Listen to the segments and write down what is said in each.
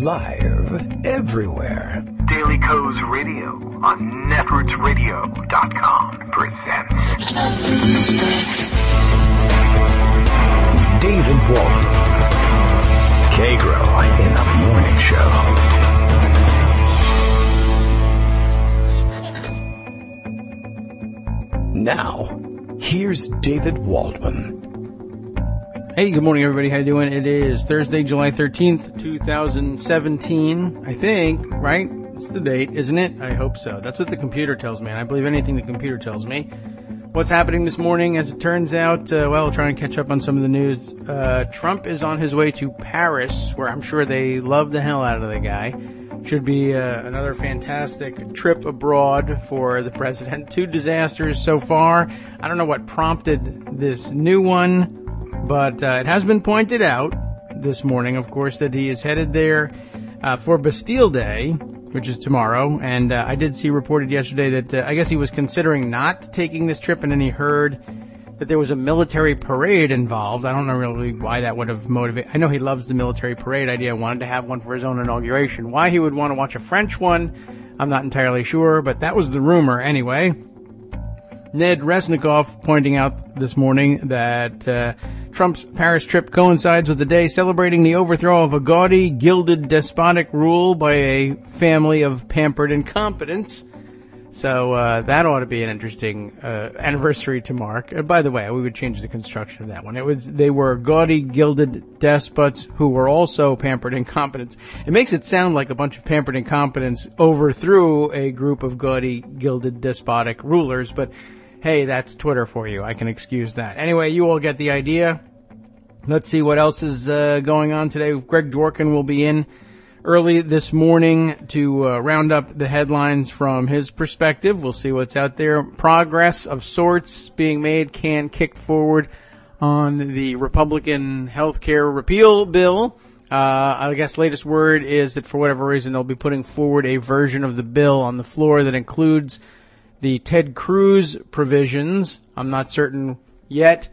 Live everywhere. Daily Co's Radio on netrootsradio.com presents David Walton. Kagro in the Morning Show. Now, here's David Waldman. Hey, good morning, everybody. How you doing? It is Thursday, July 13th, 2017, I think, right? It's the date, isn't it? I hope so. That's what the computer tells me, and I believe anything the computer tells me. What's happening this morning? As it turns out, trying to catch up on some of the news. Trump is on his way to Paris, where I'm sure they love the hell out of the guy. Should be another fantastic trip abroad for the president. 2 disasters so far. I don't know what prompted this new one. But it has been pointed out this morning, of course, that he is headed there for Bastille Day, which is tomorrow. And I did see reported yesterday that I guess he was considering not taking this trip, and then he heard that there was a military parade involved. I don't know really why that would have motivated. I know he loves the military parade idea, wanted to have one for his own inauguration. Why he would want to watch a French one, I'm not entirely sure, but that was the rumor anyway. Ned Resnikoff pointing out this morning that Trump's Paris trip coincides with the day celebrating the overthrow of a gaudy, gilded, despotic rule by a family of pampered incompetents. So that ought to be an interesting anniversary to mark. By the way, we would change the construction of that one. They were gaudy, gilded despots who were also pampered incompetents. It makes it sound like a bunch of pampered incompetents overthrew a group of gaudy, gilded, despotic rulers, but hey, that's Twitter for you. I can excuse that. Anyway, you all get the idea. Let's see what else is going on today. Greg Dworkin will be in early this morning to round up the headlines from his perspective. We'll see what's out there. Progress of sorts being made, kicked forward on the Republican healthcare repeal bill. I guess latest word is that for whatever reason they'll be putting forward a version of the bill on the floor that includes the Ted Cruz provisions. I'm not certain yet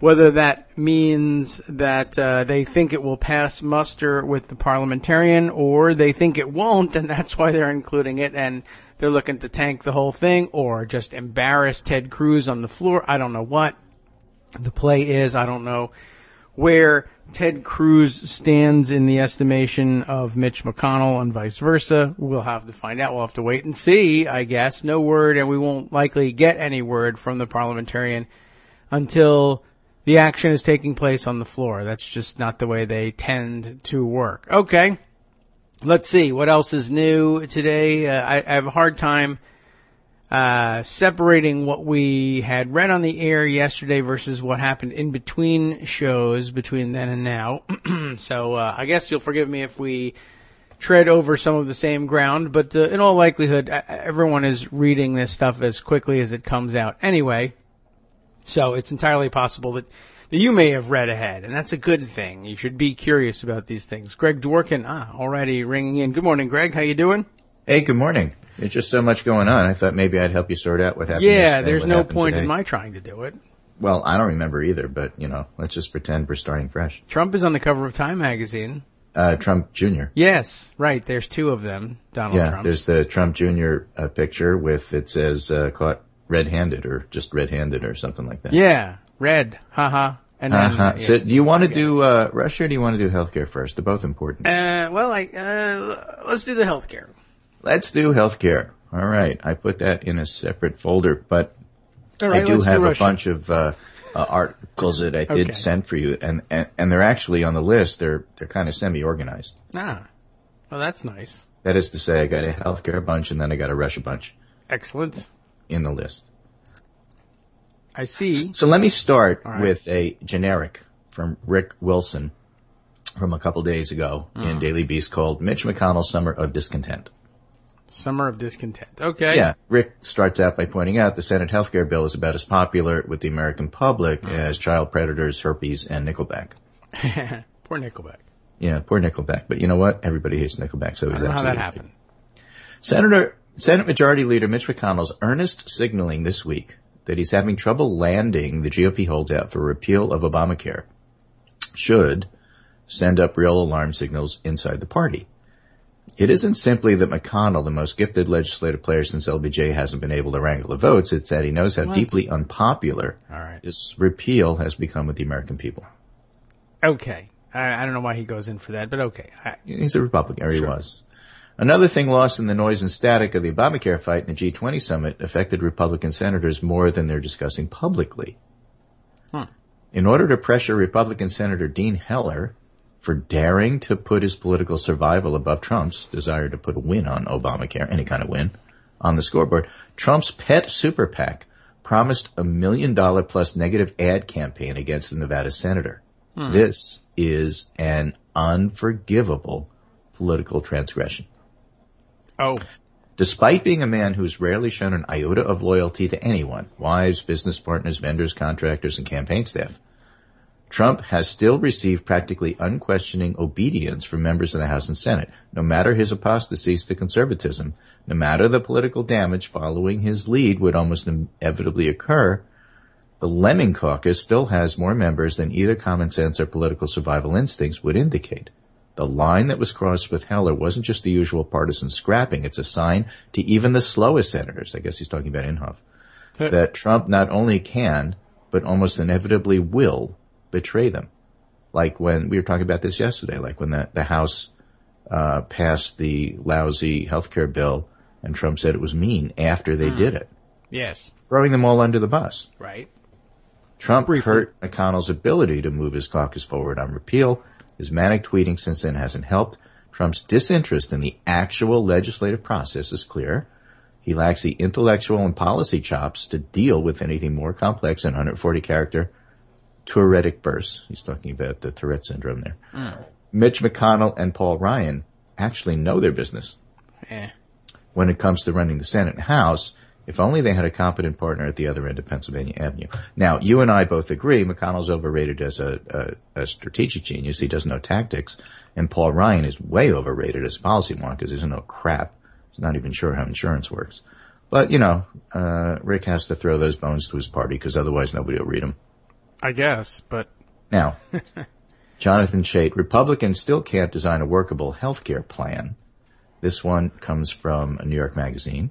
whether that means that they think it will pass muster with the parliamentarian, or they think it won't, and that's why they're including it, and they're looking to tank the whole thing, or just embarrass Ted Cruz on the floor. I don't know what the play is. I don't know where Ted Cruz stands in the estimation of Mitch McConnell and vice versa. We'll have to find out. We'll have to wait and see, I guess. No word, and we won't likely get any word from the parliamentarian until the action is taking place on the floor. That's just not the way they tend to work. Okay, let's see. What else is new today? I have a hard time separating what we had read on the air yesterday versus what happened in between shows between then and now. So I guess you'll forgive me if we tread over some of the same ground, but in all likelihood, everyone is reading this stuff as quickly as it comes out anyway. So it's entirely possible that you may have read ahead, and that's a good thing. You should be curious about these things. Greg Dworkin, already ringing in. Good morning, Greg. How you doing? Hey, good morning. There's just so much going on. I thought maybe I'd help you sort out what happened. Yeah, there's no point in my trying to do it. Well, I don't remember either, but, let's just pretend we're starting fresh. Trump is on the cover of Time magazine. Trump Jr. Yes, right. There's 2 of them, Donald Trump. Yeah, there's the Trump Jr. Picture with, it says, caught red-handed or just red-handed or something like that. Yeah, red, haha. And then, yeah. So do you want to do Russia or do you want to do healthcare first? They're both important. Let's do the healthcare. Let's do healthcare. All right. I put that in a separate folder, but I do have a bunch of articles that I did send for you, and they're actually on the list. They're kind of semi-organized. Well, that's nice. That is to say, I got a healthcare bunch, and then I got a Russia bunch. Excellent. In the list. I see. So let me start with a generic from Rick Wilson from a couple days ago in Daily Beast called Mitch McConnell's Summer of Discontent. Summer of Discontent. Okay. Yeah. Rick starts out by pointing out the Senate healthcare bill is about as popular with the American public as child predators, herpes, and Nickelback. Poor Nickelback. Yeah, poor Nickelback. But you know what? Everybody hates Nickelback, so I don't know how that happened. Senate Majority Leader Mitch McConnell's earnest signaling this week that he's having trouble landing the GOP holdout for repeal of Obamacare should send up real alarm signals inside the party. It isn't simply that McConnell, the most gifted legislative player since LBJ, hasn't been able to wrangle the votes. It's that he knows how deeply unpopular this repeal has become with the American people. Okay. I don't know why he goes in for that, but okay. He's a Republican, or he was. Another thing lost in the noise and static of the Obamacare fight in the G20 summit affected Republican senators more than they're discussing publicly. In order to pressure Republican Senator Dean Heller for daring to put his political survival above Trump's desire to put a win on Obamacare, any kind of win, on the scoreboard, Trump's pet super PAC promised $1 million plus negative ad campaign against the Nevada senator. This is an unforgivable political transgression. Oh. Despite being a man who's rarely shown an iota of loyalty to anyone, wives, business partners, vendors, contractors, and campaign staff, Trump has still received practically unquestioning obedience from members of the House and Senate. No matter his apostasies to conservatism, no matter the political damage following his lead would almost inevitably occur, the Lemming Caucus still has more members than either common sense or political survival instincts would indicate. The line that was crossed with Heller wasn't just the usual partisan scrapping. It's a sign to even the slowest senators, I guess he's talking about Inhofe, that Trump not only can, but almost inevitably will betray them. Like when we were talking about this yesterday, like when the House passed the lousy healthcare bill and Trump said it was mean after they did it. Yes. Throwing them all under the bus. Right. Trump hurt McConnell's ability to move his caucus forward on repeal. His manic tweeting since then hasn't helped. Trump's disinterest in the actual legislative process is clear. He lacks the intellectual and policy chops to deal with anything more complex than 140-character Tourettic bursts. He's talking about the Tourette syndrome there. Mitch McConnell and Paul Ryan actually know their business. When it comes to running the Senate and House, if only they had a competent partner at the other end of Pennsylvania Avenue. Now, you and I both agree McConnell's overrated as a strategic genius. He doesn't know tactics. And Paul Ryan is way overrated as a policy wonk because he doesn't know crap. He's not even sure how insurance works. But, Rick has to throw those bones to his party because otherwise nobody will read them. I guess, but... Now, Jonathan Chait, Republicans still can't design a workable health care plan. This one comes from a New York magazine.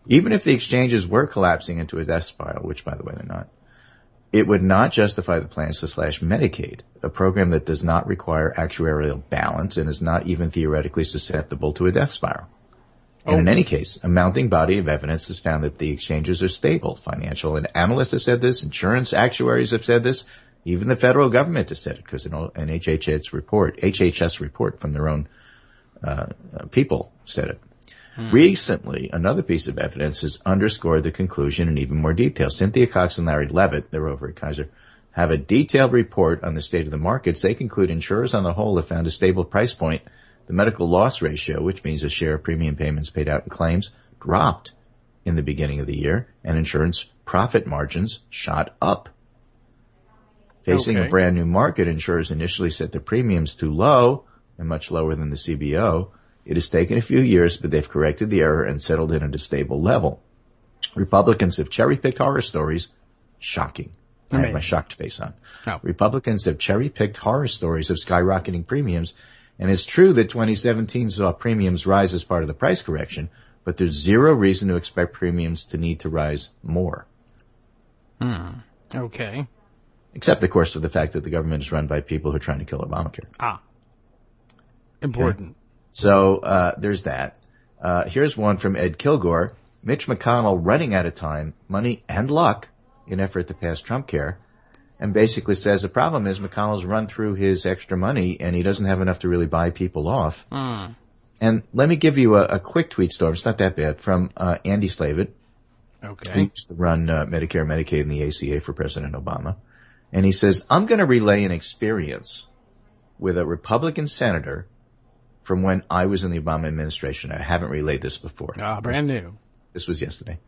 Even if the exchanges were collapsing into a death spiral, which, by the way, they're not, it would not justify the plans to slash Medicaid, a program that does not require actuarial balance and is not even theoretically susceptible to a death spiral. And in any case, a mounting body of evidence has found that the exchanges are stable. Financial and analysts have said this. Insurance actuaries have said this. Even the federal government has said it because an HHS report from their own people said it. Recently, another piece of evidence has underscored the conclusion in even more detail. Cynthia Cox and Larry Levitt, they're over at Kaiser, have a detailed report on the state of the markets. They conclude insurers on the whole have found a stable price point. The medical loss ratio, which means the share of premium payments paid out in claims, dropped in the beginning of the year, and insurance profit margins shot up. Facing a brand new market, insurers initially set their premiums too low and much lower than the CBO. It has taken a few years, but they've corrected the error and settled in at a stable level. Republicans have cherry-picked horror stories. Shocking. I have my shocked face on. Republicans have cherry-picked horror stories of skyrocketing premiums, and it's true that 2017 saw premiums rise as part of the price correction, but there's zero reason to expect premiums to need to rise more. Okay. Except, of course, for the fact that the government is run by people who are trying to kill Obamacare. Important. Okay. So there's that. Here's one from Ed Kilgore. Mitch McConnell running out of time, money, and luck in effort to pass Trump care, and basically says the problem is McConnell's run through his extra money and he doesn't have enough to really buy people off. And let me give you a quick tweet storm. It's not that bad. From Andy Slavitt. Okay. Who used to run Medicare, Medicaid, and the ACA for President Obama. And he says, I'm going to relay an experience with a Republican senator from when I was in the Obama administration. I haven't relayed this before. Brand new. This was yesterday.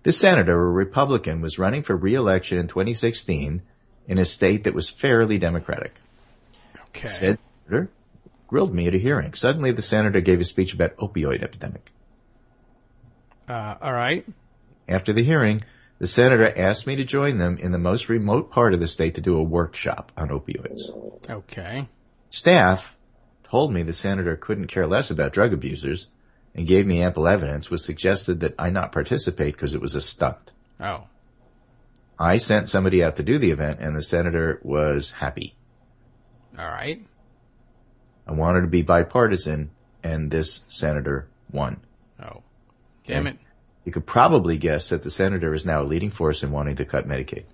This senator, a Republican, was running for re-election in 2016 in a state that was fairly Democratic. Okay. Said senator grilled me at a hearing. Suddenly, the senator gave a speech about opioid epidemic. All right. After the hearing, the senator asked me to join them in the most remote part of the state to do a workshop on opioids. Okay. Staff told me the senator couldn't care less about drug abusers and gave me ample evidence, was suggested that I not participate because it was a stunt. Oh. I sent somebody out to do the event, and the senator was happy. All right. I wanted to be bipartisan, and this senator won. Oh. Damn it. You could probably guess that the senator is now a leading force in wanting to cut Medicaid.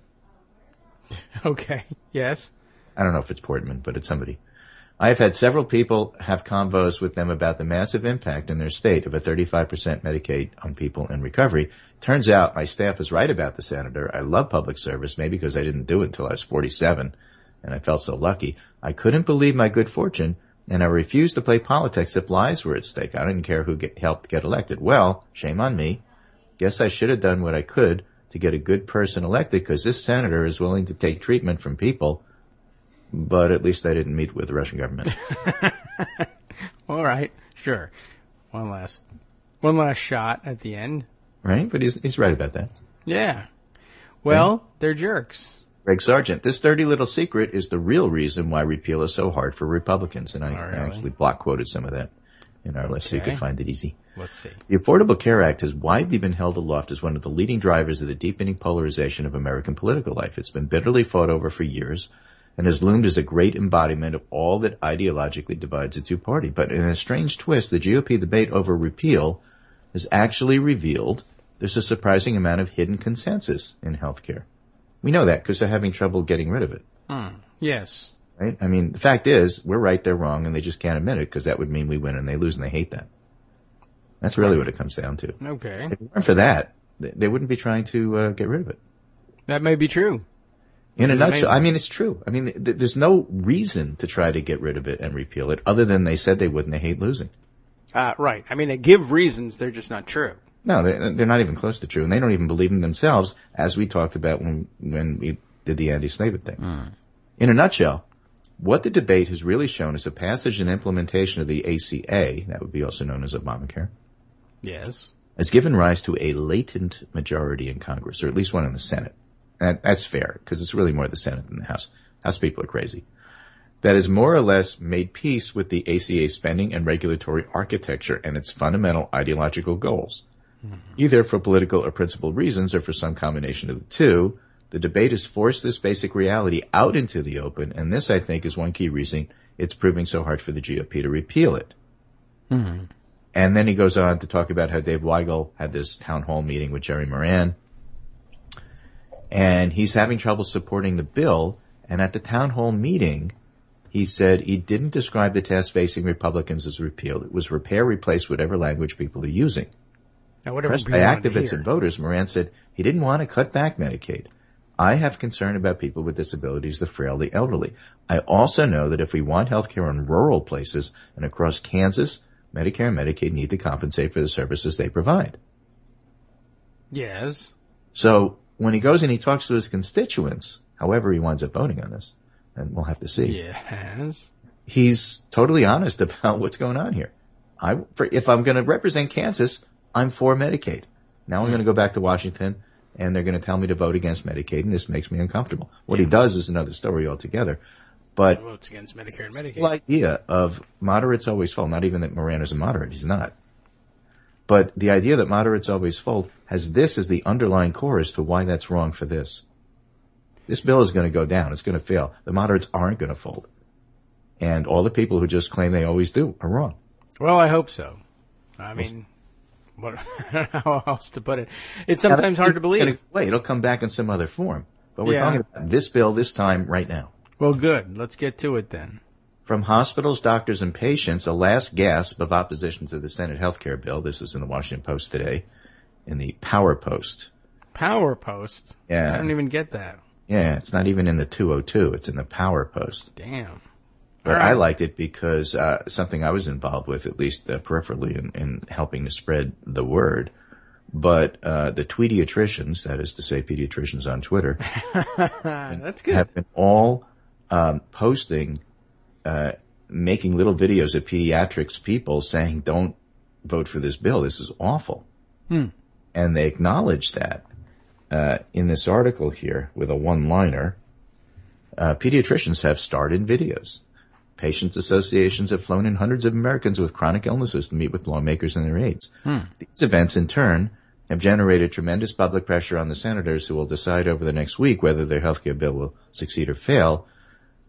Okay. Yes. I don't know if it's Portman, but it's somebody. I have had several people have convos with them about the massive impact in their state of a 35% Medicaid on people in recovery. Turns out my staff is right about the senator. I love public service, maybe because I didn't do it until I was 47, and I felt so lucky. I couldn't believe my good fortune, and I refused to play politics if lives were at stake. I didn't care who helped get elected. Well, shame on me. Guess I should have done what I could to get a good person elected, because this senator is willing to take treatment from people, but at least I didn't meet with the Russian government. All right, sure. One last shot at the end. Right, but he's right about that. Yeah. Well, they're jerks. Greg Sargent, this dirty little secret is the real reason why repeal is so hard for Republicans, and I actually block quoted some of that in our list so you could find it easy. Let's see. The Affordable Care Act has widely been held aloft as one of the leading drivers of the deepening polarization of American political life. It's been bitterly fought over for years and has loomed as a great embodiment of all that ideologically divides the two-party. But in a strange twist, the GOP debate over repeal has actually revealed there's a surprising amount of hidden consensus in healthcare. We know that because they're having trouble getting rid of it. Yes. Right? I mean, the fact is, we're right, they're wrong, and they just can't admit it because that would mean we win and they lose and they hate that. That's really what it comes down to. Okay. If it weren't for that, they wouldn't be trying to get rid of it. That may be true. In a nutshell, I mean, it's true. I mean, there's no reason to try to get rid of it and repeal it other than they said they would and they hate losing. Right. I mean, they give reasons, they're just not true. No, they're not even close to true, and they don't even believe in themselves, as we talked about when we did the anti-slavery thing. In a nutshell, what the debate has really shown is a passage and implementation of the ACA, that would be also known as Obamacare, yes, has given rise to a latent majority in Congress, or at least one in the Senate. And that's fair, because it's really more the Senate than the House. House people are crazy. That has more or less made peace with the ACA spending and regulatory architecture and its fundamental ideological goals. Either for political or principled reasons or for some combination of the two, the debate has forced this basic reality out into the open, and this, I think, is one key reason it's proving so hard for the GOP to repeal it. And then he goes on to talk about how Dave Weigel had this town hall meeting with Jerry Moran, and he's having trouble supporting the bill, and at the town hall meeting, he said he didn't describe the task facing Republicans as repeal. It was repair, replace whatever language people are using. Now, whatever Pressed by activists and voters, Moran said he didn't want to cut back Medicaid. I have concern about people with disabilities, the frail, the elderly. I also know that if we want health care in rural places and across Kansas, Medicare and Medicaid need to compensate for the services they provide. Yes. So when he goes and he talks to his constituents, however he winds up voting on this, and we'll have to see. Yes. He's totally honest about what's going on here. If I'm going to represent Kansas, I'm for Medicaid. Now I'm going to go back to Washington, and they're going to tell me to vote against Medicaid, and this makes me uncomfortable. What he does is another story altogether. But votes against Medicare and Medicaid. The idea of moderates always fold, not even that Moran is a moderate, he's not. But the idea that moderates always fold has this as the underlying core as to why that's wrong for this. This bill is going to go down. It's going to fail. The moderates aren't going to fold. And all the people who just claim they always do are wrong. Well, I hope so. I mean, how else to put it? It's sometimes hard to believe. It'll come back in some other form. But we're talking about this bill this time right now. Well, good. Let's get to it then. From hospitals, doctors, and patients, a last gasp of opposition to the Senate health care bill. This is in the Washington Post today, in the Power Post. Power Post? Yeah. I don't even get that. Yeah, it's not even in the 202. It's in the Power Post. Damn. But I liked it because something I was involved with, at least peripherally, in helping to spread the word. But the Tweediatricians, that is to say pediatricians on Twitter, That's good. have been all posting, making little videos of pediatrics people saying, don't vote for this bill. This is awful. And they acknowledge that in this article here with a one-liner. Pediatricians have starred in videos. Patients' associations have flown in hundreds of Americans with chronic illnesses to meet with lawmakers and their aides. These events, in turn, have generated tremendous public pressure on the senators who will decide over the next week whether their health care bill will succeed or fail.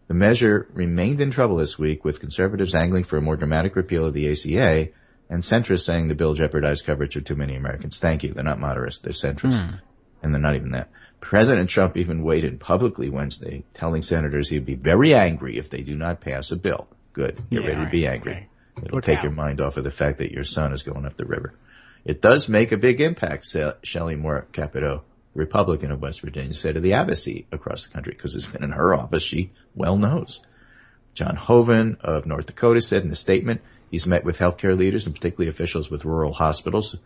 The measure remained in trouble this week, with conservatives angling for a more dramatic repeal of the ACA and centrists saying the bill jeopardized coverage of too many Americans. Thank you. They're not moderates. They're centrists. And they're not even that. President Trump even weighed publicly Wednesday, telling senators he'd be very angry if they do not pass a bill. Good. Get ready to be angry. Okay. It'll take your mind off of the fact that your son is going up the river. It does make a big impact, Shelley Moore Capito, Republican of West Virginia, said to the advocacy across the country, because it's been in her office. She well knows. John Hoeven of North Dakota said in a statement he's met with healthcare leaders and particularly officials with rural hospitals.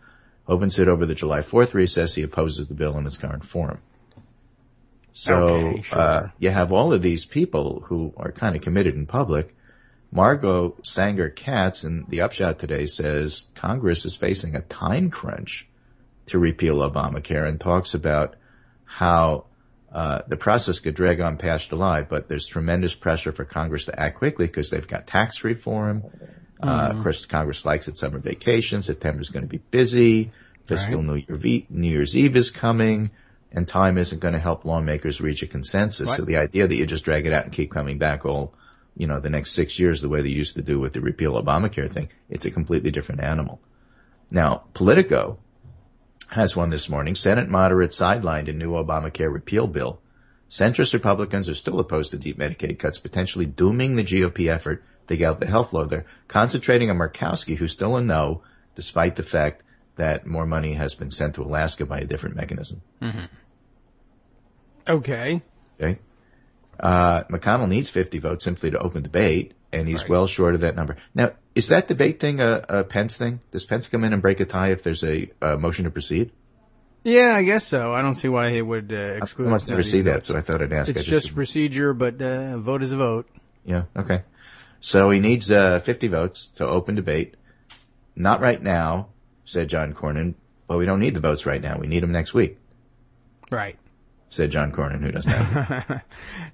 Hoeven said over the July 4th recess he opposes the bill in its current form. So you have all of these people who are kind of committed in public. Margot Sanger-Katz in the Upshot today says Congress is facing a time crunch to repeal Obamacare and talks about how the process could drag on past July, but there's tremendous pressure for Congress to act quickly because they've got tax reform. Of course, Congress likes its summer vacation. September's going to be busy. Fiscal New Year's Eve is coming, and time isn't going to help lawmakers reach a consensus. So the idea that you just drag it out and keep coming back the next 6 years the way they used to do with the repeal Obamacare thing, it's a completely different animal. Now, Politico has one this morning. Senate moderates sidelined a new Obamacare repeal bill. Centrist Republicans are still opposed to deep Medicaid cuts, potentially dooming the GOP effort to get out the health law. They're concentrating on Murkowski, who's still a no, despite the fact that more money has been sent to Alaska by a different mechanism. Okay. McConnell needs 50 votes simply to open debate, and he's well short of that number. Now, is that debate thing a Pence thing? Does Pence come in and break a tie if there's a motion to proceed? Yeah, I guess so. I don't see why he would exclude. I must never see that, so I thought I'd ask. It's just procedure, but a vote is a vote. Yeah, okay. So he needs 50 votes to open debate. Not right now, said John Cornyn. Well, we don't need the votes right now. We need them next week. Right. Said John Cornyn, who doesn't have it.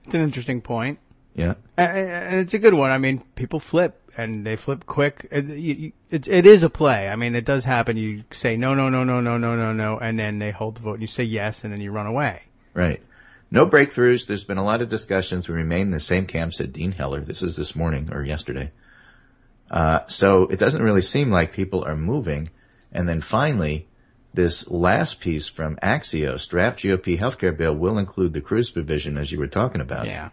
It's an interesting point. Yeah. And it's a good one. I mean, people flip, and they flip quick. It is a play. I mean, it does happen. You say no, and then they hold the vote, and you say yes, and then you run away. Right. No breakthroughs. There's been a lot of discussions. We remain in the same camp, said Dean Heller. This is this morning or yesterday. So it doesn't really seem like people are moving. And then finally, this last piece from Axios, draft GOP healthcare bill will include the cruise provision, as you were talking about. Yeah.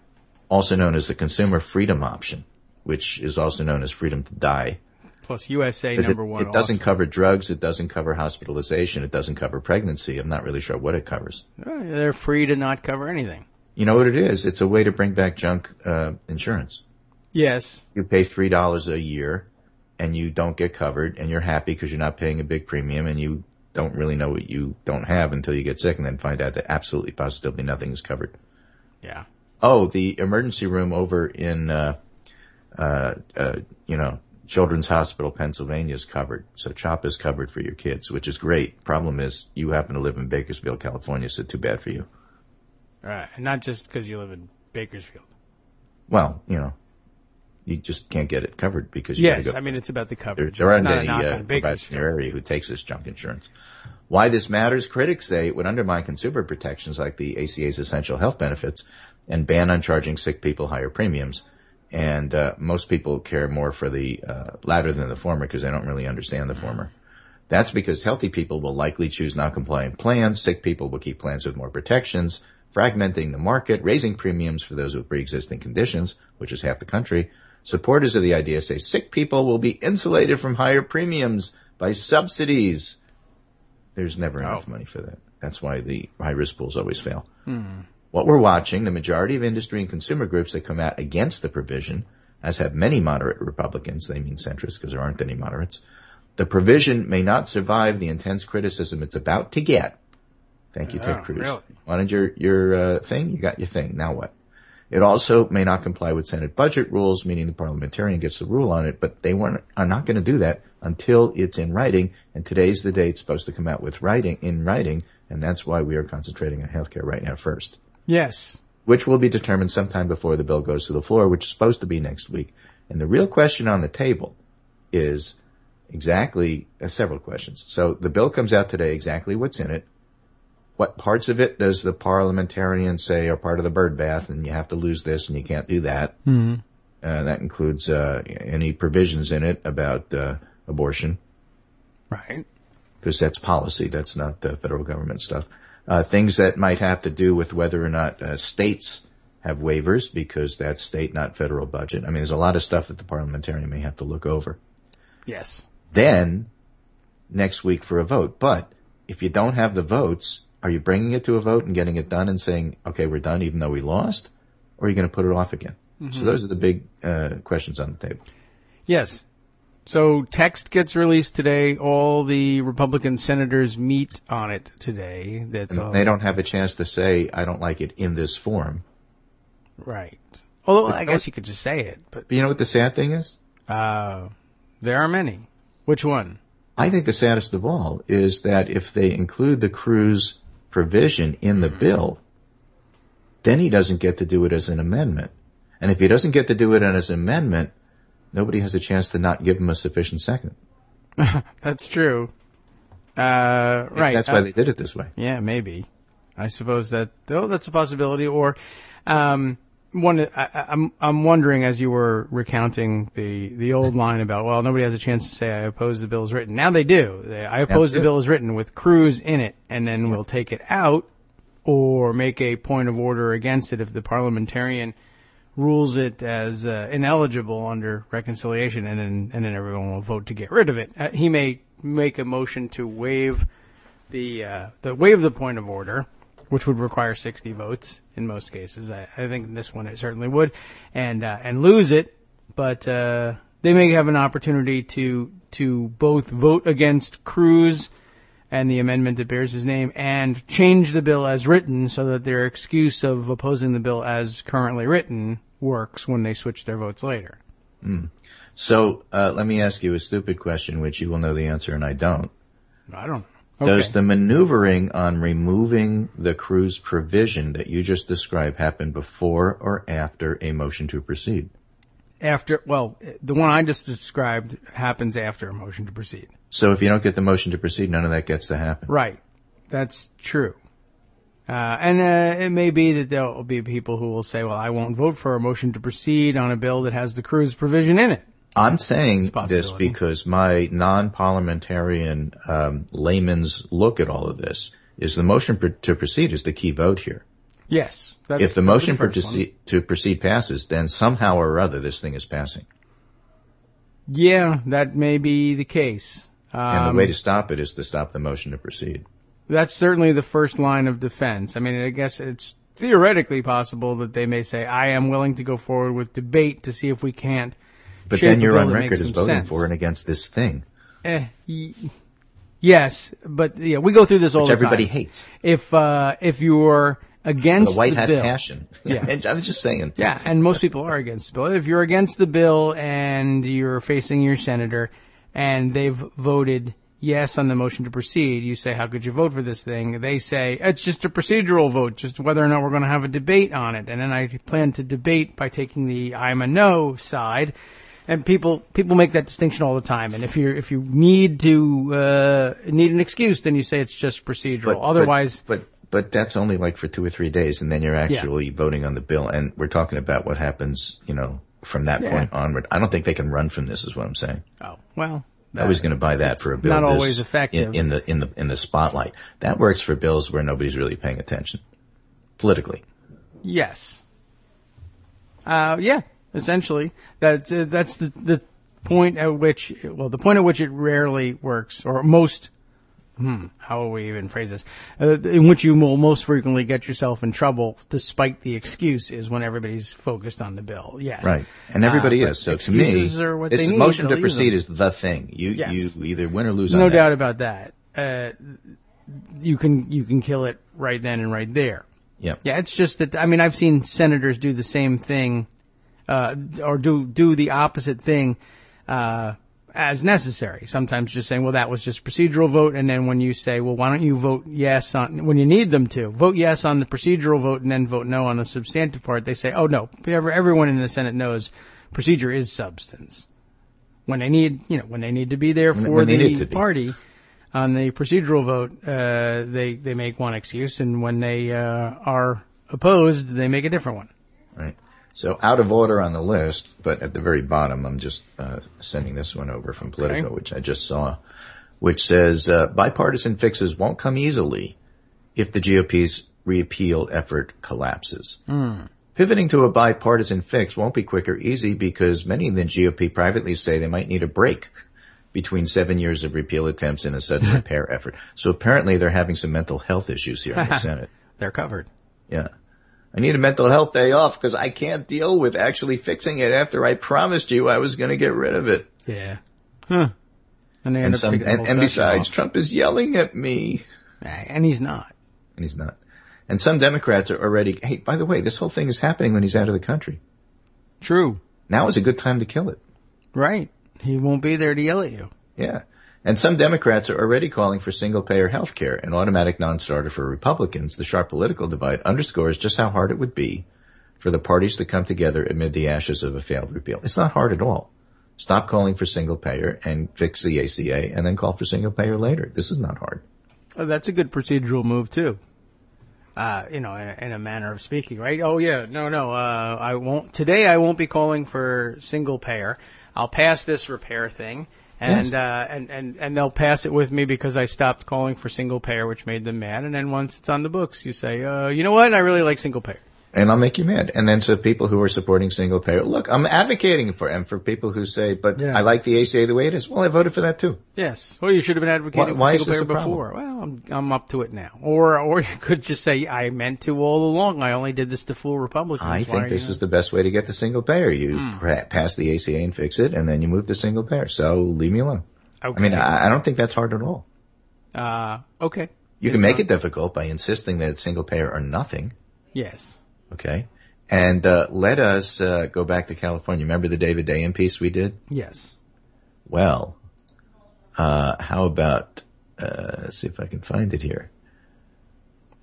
Also known as the consumer freedom option, which is also known as freedom to die. Plus USA number one. It doesn't cover drugs. It doesn't cover hospitalization. It doesn't cover pregnancy. I'm not really sure what it covers. They're free to not cover anything. You know what it is? It's a way to bring back junk insurance. Yes. You pay $3 a year, and you don't get covered, and you're happy because you're not paying a big premium, and you don't really know what you don't have until you get sick, and then find out that absolutely, positively nothing is covered. Yeah. Oh, the emergency room over in, Children's Hospital, Pennsylvania is covered. So CHOP is covered for your kids, which is great. Problem is, you happen to live in Bakersfield, California, so too bad for you. Right. Not just because you live in Bakersfield. Well, you just can't get it covered because you yes, gotta go. I mean, it's about the coverage. There aren't any providers in your area who takes this junk insurance. Why this matters? Critics say it would undermine consumer protections like the ACA's essential health benefits and ban on charging sick people higher premiums. And most people care more for the latter than the former because they don't really understand the former. That's because healthy people will likely choose non-compliant plans. Sick people will keep plans with more protections, fragmenting the market, raising premiums for those with pre-existing conditions, which is half the country. Supporters of the idea say sick people will be insulated from higher premiums by subsidies. There's never enough money for that. That's why the high-risk pools always fail. What we're watching, the majority of industry and consumer groups that come out against the provision, as have many moderate Republicans, they mean centrists because there aren't any moderates, the provision may not survive the intense criticism it's about to get. Thank you, Ted Cruz. Really? Wanted your thing? You got your thing. Now what? It also may not comply with Senate budget rules, meaning the parliamentarian gets the rule on it, but they are not going to do that until it's in writing, and today's the day it's supposed to come out with in writing, and that's why we are concentrating on healthcare right now first. Yes. Which will be determined sometime before the bill goes to the floor, which is supposed to be next week. And the real question on the table is exactly several questions. So the bill comes out today, exactly what's in it. What parts of it does the parliamentarian say are part of the bird bath, and you have to lose this and you can't do that? Mm-hmm. That includes any provisions in it about abortion. Right. Because that's policy. That's not federal government stuff. Things that might have to do with whether or not states have waivers, because that's state, not federal budget. I mean, there's a lot of stuff that the parliamentarian may have to look over. Yes. Then, next week for a vote. But if you don't have the votes, are you bringing it to a vote and getting it done and saying, okay, we're done even though we lost? Or are you going to put it off again? Mm-hmm. So those are the big questions on the table. Yes. So text gets released today. All the Republican senators meet on it today. They don't have a chance to say, I don't like it in this form. Right. Although I guess you could just say it. But you know what the sad thing is? There are many. Which one? I think the saddest of all is that if they include the Cruz provision in the bill, then he doesn't get to do it as an amendment. And if he doesn't get to do it as an amendment, nobody has a chance to not give him a sufficient second. That's true. Right. That's why they did it this way. Yeah, maybe. I suppose that's a possibility. Or, I'm wondering, as you were recounting the old line about, well, nobody has a chance to say I oppose the bill as written. Now they do. I oppose the bill as written with Cruz in it, and then we'll take it out or make a point of order against it if the parliamentarian rules it as ineligible under reconciliation, and then everyone will vote to get rid of it. He may make a motion to waive the point of order, which would require 60 votes in most cases. I think in this one it certainly would, and lose it. But they may have an opportunity to both vote against Cruz and the amendment that bears his name, and change the bill as written so that their excuse of opposing the bill as currently written works when they switch their votes later. Mm. So let me ask you a stupid question, which you will know the answer and I don't. I don't know. Okay. Does the maneuvering on removing the Cruz provision that you just described happen before or after a motion to proceed? After, well, the one I just described happens after a motion to proceed. So if you don't get the motion to proceed, none of that gets to happen. Right. That's true. And it may be that there will be people who will say, well, I won't vote for a motion to proceed on a bill that has the Cruz provision in it. I'm saying this because my non-parliamentarian layman's look at all of this is the motion to proceed is the key vote here. Yes. If the motion to proceed passes, then somehow or other this thing is passing. Yeah, that may be the case. And the way to stop it is to stop the motion to proceed. That's certainly the first line of defense. I mean, I guess it's theoretically possible that they may say, I am willing to go forward with debate to see if we can't. But then you're on record as voting for and against this thing. Yes, but yeah, we go through this all the time. Which everybody hates. If you're against the white hat bill, passion. Yeah. I was just saying. Yeah, and most people are against the bill. If you're against the bill and you're facing your senator and they've voted yes on the motion to proceed, you say, how could you vote for this thing? They say, it's just a procedural vote, just whether or not we're going to have a debate on it. And then I plan to debate by taking the I'm a no side. And people make that distinction all the time. And if you need an excuse, then you say it's just procedural. Otherwise. But that's only like for 2 or 3 days, and then you're actually voting on the bill. And we're talking about what happens, from that point onward. I don't think they can run from this, is what I'm saying. Oh, well. I was going to buy that for a bill. Not always effective. In the spotlight. That works for bills where nobody's really paying attention. Politically. Yes. Yeah, essentially. That's the point at which, it rarely works, or most, how will we even phrase this? In which you will most frequently get yourself in trouble, despite the excuse, is when everybody's focused on the bill. Yes. Right. And everybody is. So to me, this motion to proceed is the thing. You either win or lose on that. No doubt about that. You can kill it right then and right there. Yeah. Yeah, it's just that, I've seen senators do the same thing, or do the opposite thing, as necessary. Sometimes just saying, well, that was just procedural vote. And then when you say, well, why don't you vote yes on, when you need them to, vote yes on the procedural vote and then vote no on the substantive part, they say, oh, no, everyone in the Senate knows procedure is substance. When they need to be there for the party on the procedural vote, they make one excuse, and when they are opposed, they make a different one. Right. So out of order on the list, but at the very bottom, I'm just sending this one over from Politico, which I just saw, which says bipartisan fixes won't come easily if the GOP's repeal effort collapses. Pivoting to a bipartisan fix won't be quick or easy because many in the GOP privately say they might need a break between 7 years of repeal attempts and a sudden repair effort. So apparently they're having some mental health issues here in the Senate. They're covered. Yeah. I need a mental health day off because I can't deal with actually fixing it after I promised you I was going to get rid of it. Yeah. Huh. And besides, Trump is yelling at me. And he's not. And some Democrats are already, hey, by the way, this whole thing is happening when he's out of the country. True. Now is a good time to kill it. Right. He won't be there to yell at you. Yeah. And some Democrats are already calling for single-payer health care, an automatic non-starter for Republicans. The sharp political divide underscores just how hard it would be for the parties to come together amid the ashes of a failed repeal. It's not hard at all. Stop calling for single-payer and fix the ACA, and then call for single-payer later. This is not hard. Oh, that's a good procedural move, too. In a manner of speaking, right? Oh, yeah. No. I won't be calling for single-payer. I'll pass this repair thing. And they'll pass it with me because I stopped calling for single payer, which made them mad. And then once it's on the books, you say, you know what? I really like single payer. And I'll make you mad. And then so people who are supporting single payer, look, I'm advocating for it. And for people who say, but I like the ACA the way it is. Well, I voted for that too. Yes. Well, you should have been advocating for single payer before. Well, I'm up to it now. Or you could just say, I meant to all along. I only did this to fool Republicans. I think this is the best way to get the single payer. You pass the ACA and fix it, and then you move to single payer. So leave me alone. Okay. I mean, I don't think that's hard at all. Okay. You can make it difficult by insisting that it's single payer or nothing. Yes. Okay. And let us go back to California. Remember the David Dayen piece we did? Yes. Well, how about, let's see if I can find it here.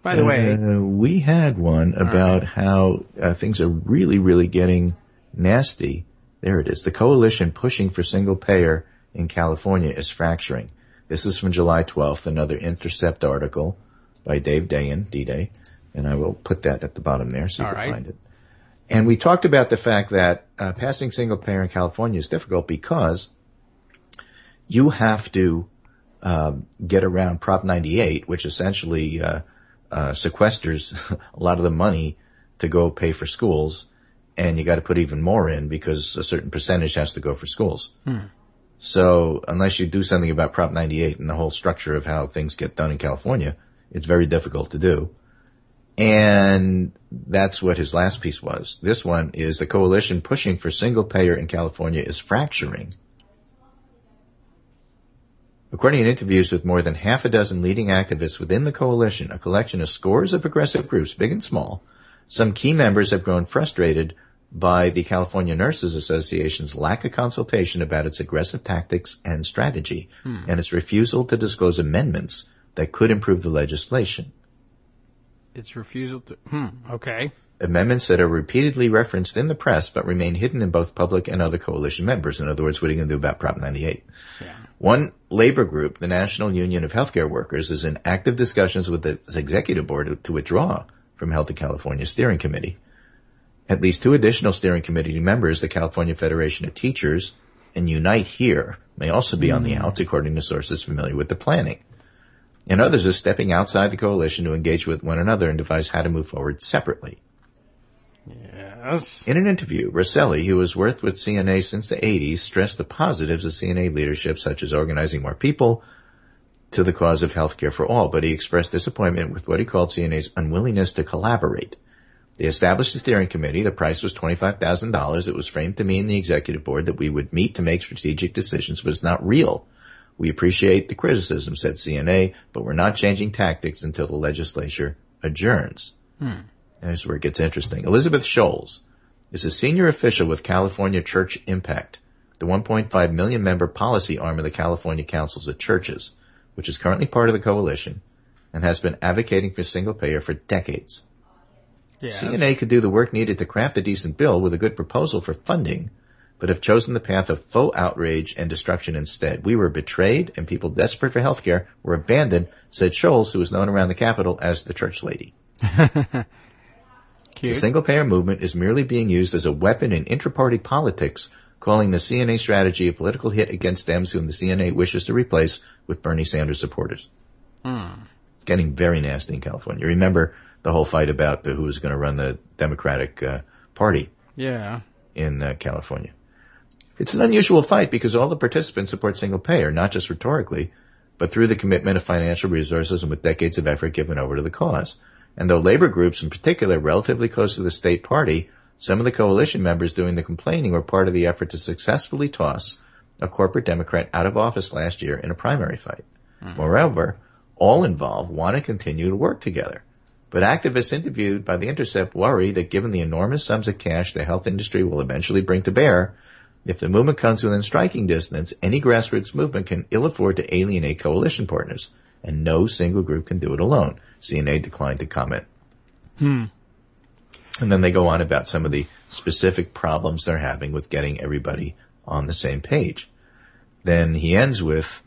By the way, we had one about how things are really, really getting nasty. There it is. The coalition pushing for single payer in California is fracturing. This is from July 12th, another Intercept article by Dave Dayen, D-Day. And I will put that at the bottom there so you can find it. And we talked about the fact that passing single payer in California is difficult because you have to get around Prop 98, which essentially sequesters a lot of the money to go pay for schools, and you got to put even more in because a certain percentage has to go for schools. So unless you do something about Prop 98 and the whole structure of how things get done in California, it's very difficult to do. And that's what his last piece was. This one is the coalition pushing for single payer in California is fracturing. According to interviews with more than half a dozen leading activists within the coalition, a collection of scores of progressive groups, big and small, some key members have grown frustrated by the California Nurses Association's lack of consultation about its aggressive tactics and strategy, and its refusal to disclose amendments that could improve the legislation. Its refusal to... Okay. Amendments that are repeatedly referenced in the press but remain hidden in both public and other coalition members. In other words, what are you going to do about Prop 98? Yeah. One labor group, the National Union of Healthcare Workers, is in active discussions with its executive board to withdraw from Health to California Steering Committee. At least two additional steering committee members, the California Federation of Teachers and Unite Here, may also be on the outs, according to sources familiar with the planning. And others are stepping outside the coalition to engage with one another and devise how to move forward separately. Yes. In an interview, Rosselli, who has worked with CNA since the 80s, stressed the positives of CNA leadership, such as organizing more people to the cause of healthcare for all, but he expressed disappointment with what he called CNA's unwillingness to collaborate. They established a steering committee. The price was $25,000. It was framed to me and the executive board that we would meet to make strategic decisions, but it's not real. We appreciate the criticism, said CNA, but we're not changing tactics until the legislature adjourns. Here's where it gets interesting. Elizabeth Scholes is a senior official with California Church Impact, the 1.5 million member policy arm of the California Councils of Churches, which is currently part of the coalition and has been advocating for single payer for decades. Yes. CNA could do the work needed to craft a decent bill with a good proposal for funding, but have chosen the path of faux outrage and destruction instead. We were betrayed, and people desperate for health care were abandoned, said Scholes, who was known around the Capitol as the church lady. Cute. The single-payer movement is merely being used as a weapon in intra-party politics, calling the CNA strategy a political hit against Dems whom the CNA wishes to replace with Bernie Sanders supporters. It's getting very nasty in California. You remember the whole fight about who was going to run the Democratic Party in California. It's an unusual fight because all the participants support single-payer, not just rhetorically, but through the commitment of financial resources and with decades of effort given over to the cause. And though labor groups in particular are relatively close to the state party, some of the coalition members doing the complaining were part of the effort to successfully toss a corporate Democrat out of office last year in a primary fight. Moreover, all involved want to continue to work together. But activists interviewed by The Intercept worry that given the enormous sums of cash the health industry will eventually bring to bear, if the movement comes within striking distance, any grassroots movement can ill afford to alienate coalition partners, and no single group can do it alone. CNA declined to comment. And then they go on about some of the specific problems they're having with getting everybody on the same page. Then he ends with,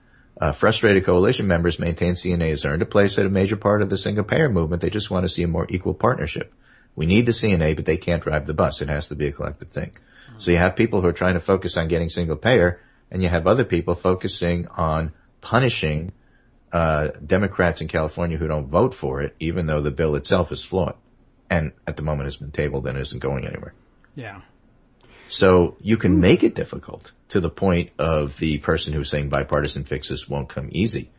frustrated coalition members maintain CNA has earned a place at a major part of the single-payer movement. They just want to see a more equal partnership. We need the CNA, but they can't drive the bus. It has to be a collective thing. So you have people who are trying to focus on getting single-payer, and you have other people focusing on punishing Democrats in California who don't vote for it, even though the bill itself is flawed. And at the moment has been tabled and isn't going anywhere. Yeah. So you can make it difficult to the point of the person who's saying bipartisan fixes won't come easy.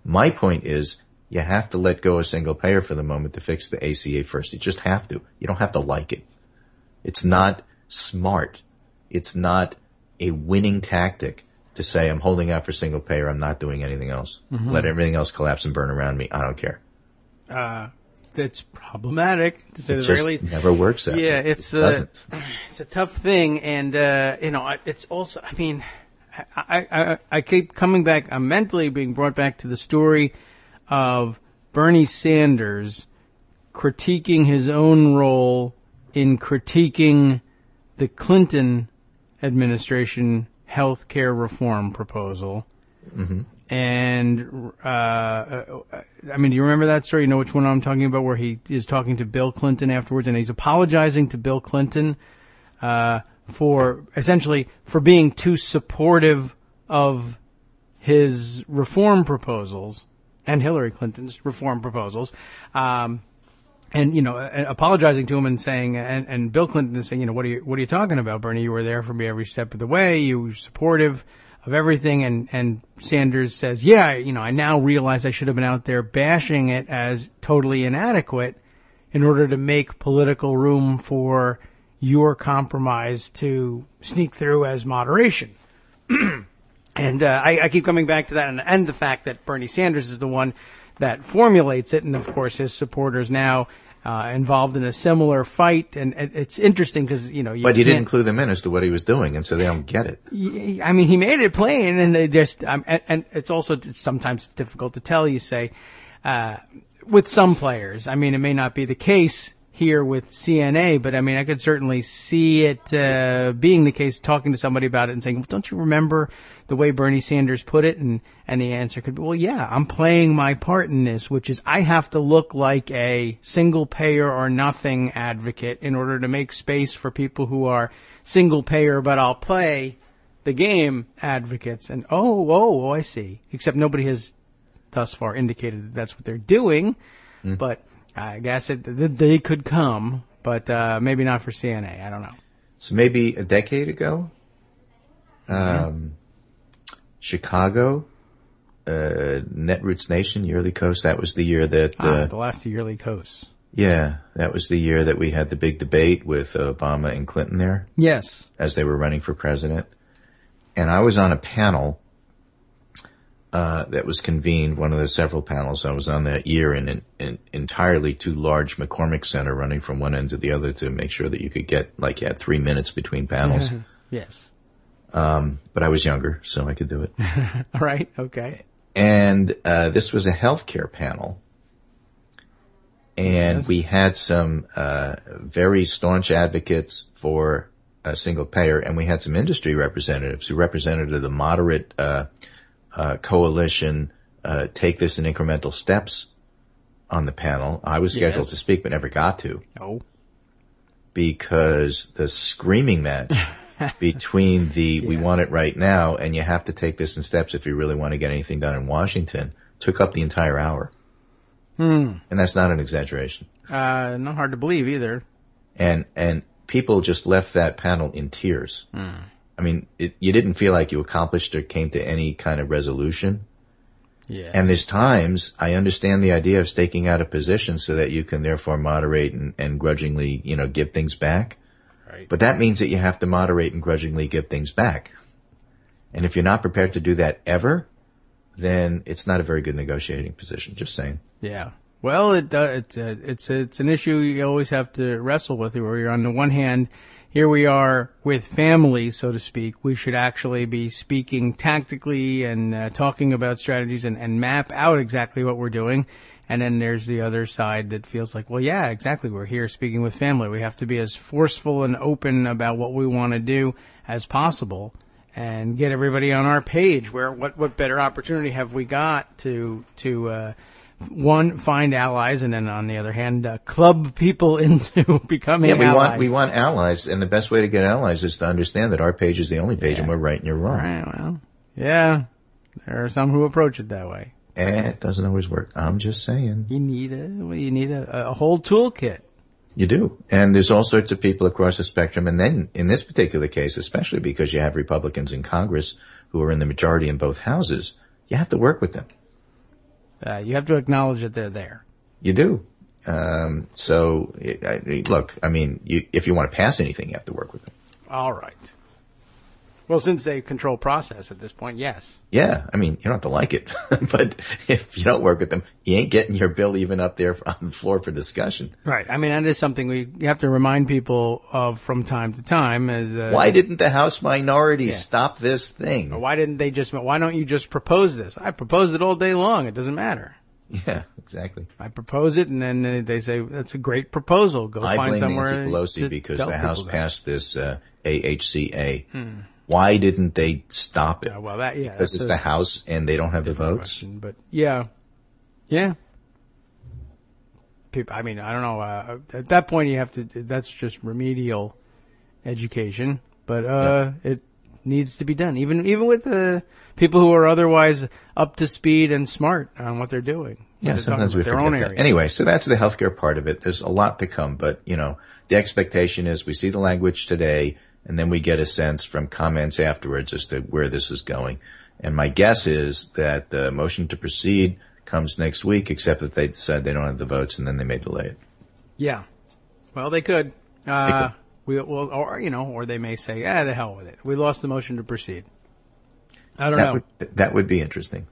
My point is you have to let go of single payer for the moment to fix the ACA first. You just have to. You don't have to like it. It's not smart. It's not a winning tactic to say I'm holding out for single payer. I'm not doing anything else. Let everything else collapse and burn around me. I don't care. That's problematic to say the very least. Never works that way. Yeah, it's a tough thing, and it's also. I mean, I keep coming back. I'm mentally being brought back to the story of Bernie Sanders critiquing his own role in critiquing the Clinton administration health care reform proposal. And, I mean, do you remember that story? You know which one I'm talking about, where he is talking to Bill Clinton afterwards, and he's apologizing to Bill Clinton, for being too supportive of his reform proposals and Hillary Clinton's reform proposals. And apologizing to him and saying, and Bill Clinton is saying, what are you talking about, Bernie? You were there for me every step of the way. You were supportive of everything. And Sanders says, I now realize I should have been out there bashing it as totally inadequate in order to make political room for your compromise to sneak through as moderation. And I keep coming back to that, and the fact that Bernie Sanders is the one that formulates it, and of course his supporters now involved in a similar fight. And it's interesting because but you didn't clue them in as to what he was doing, and so they don't get it. I mean, he made it plain, and they just and it's also sometimes difficult to tell. You say with some players. I mean, it may not be the case here with CNA, but I mean, I could certainly see it being the case, talking to somebody about it and saying, well, don't you remember the way Bernie Sanders put it? And the answer could be, well, yeah, I'm playing my part in this, which is I have to look like a single payer or nothing advocate in order to make space for people who are single payer, but I'll play the game advocates. And oh, I see. Except nobody has thus far indicated that that's what they're doing, but I guess they could come, but maybe not for CNA. I don't know. So maybe a decade ago, Chicago, Netroots Nation, Yearly Coast, that was the year that... the last Yearly Coast. Yeah, that was the year that we had the big debate with Obama and Clinton there. Yes. As they were running for president. And I was on a panel that was convened, one of the several panels I was on that year in an entirely too large McCormick Center, running from one end to the other to make sure that you could get, you had 3 minutes between panels. Yes. But I was younger, so I could do it. All right. Okay. And this was a healthcare panel. And we had some very staunch advocates for single payer, and we had some industry representatives who represented the moderate coalition take this in incremental steps on the panel. I was scheduled to speak but never got to. Oh. Because the screaming match between we want it right now and you have to take this in steps if you really want to get anything done in Washington took up the entire hour. And that's not an exaggeration. Not hard to believe either. And people just left that panel in tears. I mean, you didn't feel like you accomplished or came to any kind of resolution. Yes. And there's times I understand the idea of staking out a position so that you can therefore moderate and grudgingly, give things back. Right. But that means that you have to moderate and grudgingly give things back. And if you're not prepared to do that ever, then it's not a very good negotiating position. Just saying. Yeah. Well, it's an issue you always have to wrestle with, where you're on the one hand, here we are with family, so to speak. We should actually be speaking tactically and talking about strategies and map out exactly what we're doing. And then there's the other side that feels like, well, yeah, exactly. We're here speaking with family. We have to be as forceful and open about what we want to do as possible and get everybody on our page. What better opportunity have we got to one, find allies, and then on the other hand, club people into becoming allies. We want allies, and the best way to get allies is to understand that our page is the only page, and we're right and you're wrong. Right, well, yeah, there are some who approach it that way. And it doesn't always work. I'm just saying. You need a whole toolkit. You do, and there's all sorts of people across the spectrum, and then in this particular case, especially because you have Republicans in Congress who are in the majority in both houses, you have to work with them. You have to acknowledge that they're there. You do. Look, I mean, if you want to pass anything, you have to work with them. All right. Well, since they control process at this point, yes. Yeah, I mean, you don't have to like it, but if you don't work with them, you ain't getting your bill even up there on the floor for discussion. Right. I mean, that is something you have to remind people of from time to time. Why didn't the House minority stop this thing? Why don't you just propose this? I proposed it all day long. It doesn't matter. Yeah, exactly. I propose it, and then they say, that's a great proposal. Go find somewhere. I blame Nancy Pelosi because the House passed this AHCA. Why didn't they stop it? Because it's the House and they don't have the votes. Question, but yeah. People, I mean, I don't know. At that point, you have to. That's just remedial education, but it needs to be done. Even with the people who are otherwise up to speed and smart on what they're doing. Yeah, sometimes we forget that. Anyway, so that's the healthcare part of it. There's a lot to come, but the expectation is we see the language today. And then we get a sense from comments afterwards as to where this is going. And my guess is that the motion to proceed comes next week, except that they decide they don't have the votes, and then they may delay it. Yeah. Well, they could. Or they may say, the hell with it. We lost the motion to proceed. I don't know. That would be interesting.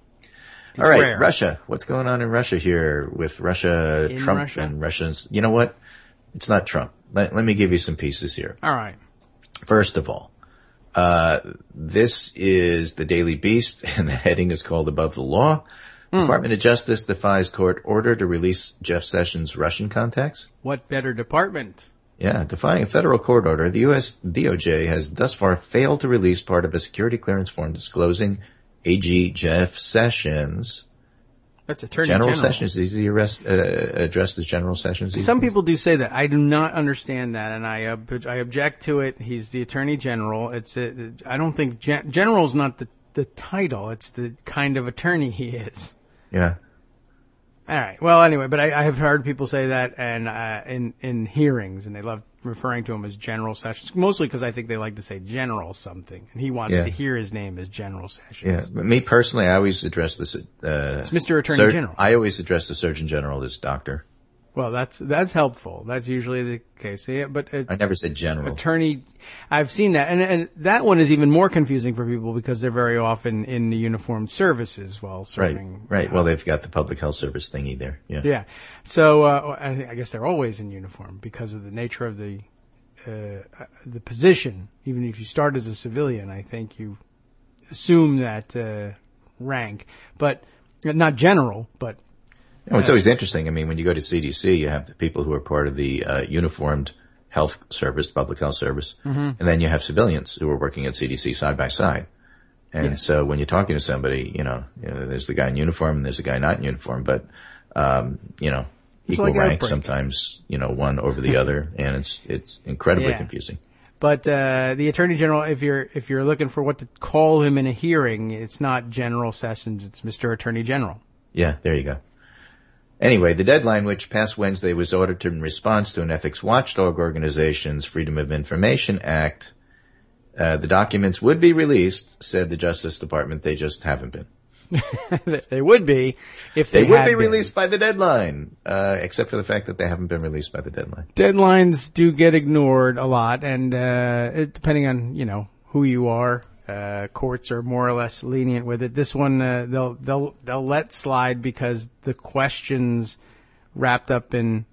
All right, rare. Russia. What's going on in Russia here with Trump and Russians? You know what? It's not Trump. Let me give you some pieces here. All right. First of all, this is the Daily Beast, and the heading is called Above the Law. Department of Justice defies court order to release Jeff Sessions' Russian contacts. What better department? Yeah, defying a federal court order, the U.S. DOJ has thus far failed to release part of a security clearance form disclosing AG Jeff Sessions. That's Attorney General. Sessions. Is he addressed as General Sessions? Some people do say that. I do not understand that, and I object to it. He's the Attorney General. I don't think General's not the title. It's the kind of attorney he is. Yeah. All right. Well, anyway, but I have heard people say that and in hearings, and they love referring to him as General Sessions, mostly because I think they like to say General something, and he wants to hear his name as General Sessions. Yeah. But me personally, I always address this. It's Mr. Attorney General. I always address the Surgeon General as Doctor. Well, that's helpful. That's usually the case. Yeah, but I never said general. Attorney, I've seen that, and that one is even more confusing for people because they're very often in the uniformed services while serving. Right. Well, they've got the public health service thingy there. Yeah. Yeah. So I guess they're always in uniform because of the nature of the position. Even if you start as a civilian, I think you assume that rank, but not general, but. It's always interesting. I mean, when you go to CDC, you have the people who are part of the uniformed health service, public health service. And then you have civilians who are working at CDC side by side. And so when you're talking to somebody, there's the guy in uniform and there's the guy not in uniform, but, equal rank, sometimes, one over the other, and it's incredibly confusing. But the Attorney General, if you're looking for what to call him in a hearing, it's not General Sessions, it's Mr. Attorney General. Yeah, there you go. Anyway, the deadline, which passed Wednesday, was ordered in response to an ethics watchdog organization's Freedom of Information Act. The documents would be released, said the Justice Department. They just haven't been. They would be if they would be released by the deadline, except for the fact that they haven't been released by the deadline. Deadlines do get ignored a lot, and depending on who you are, courts are more or less lenient with it. This one they'll let slide because the questions wrapped up in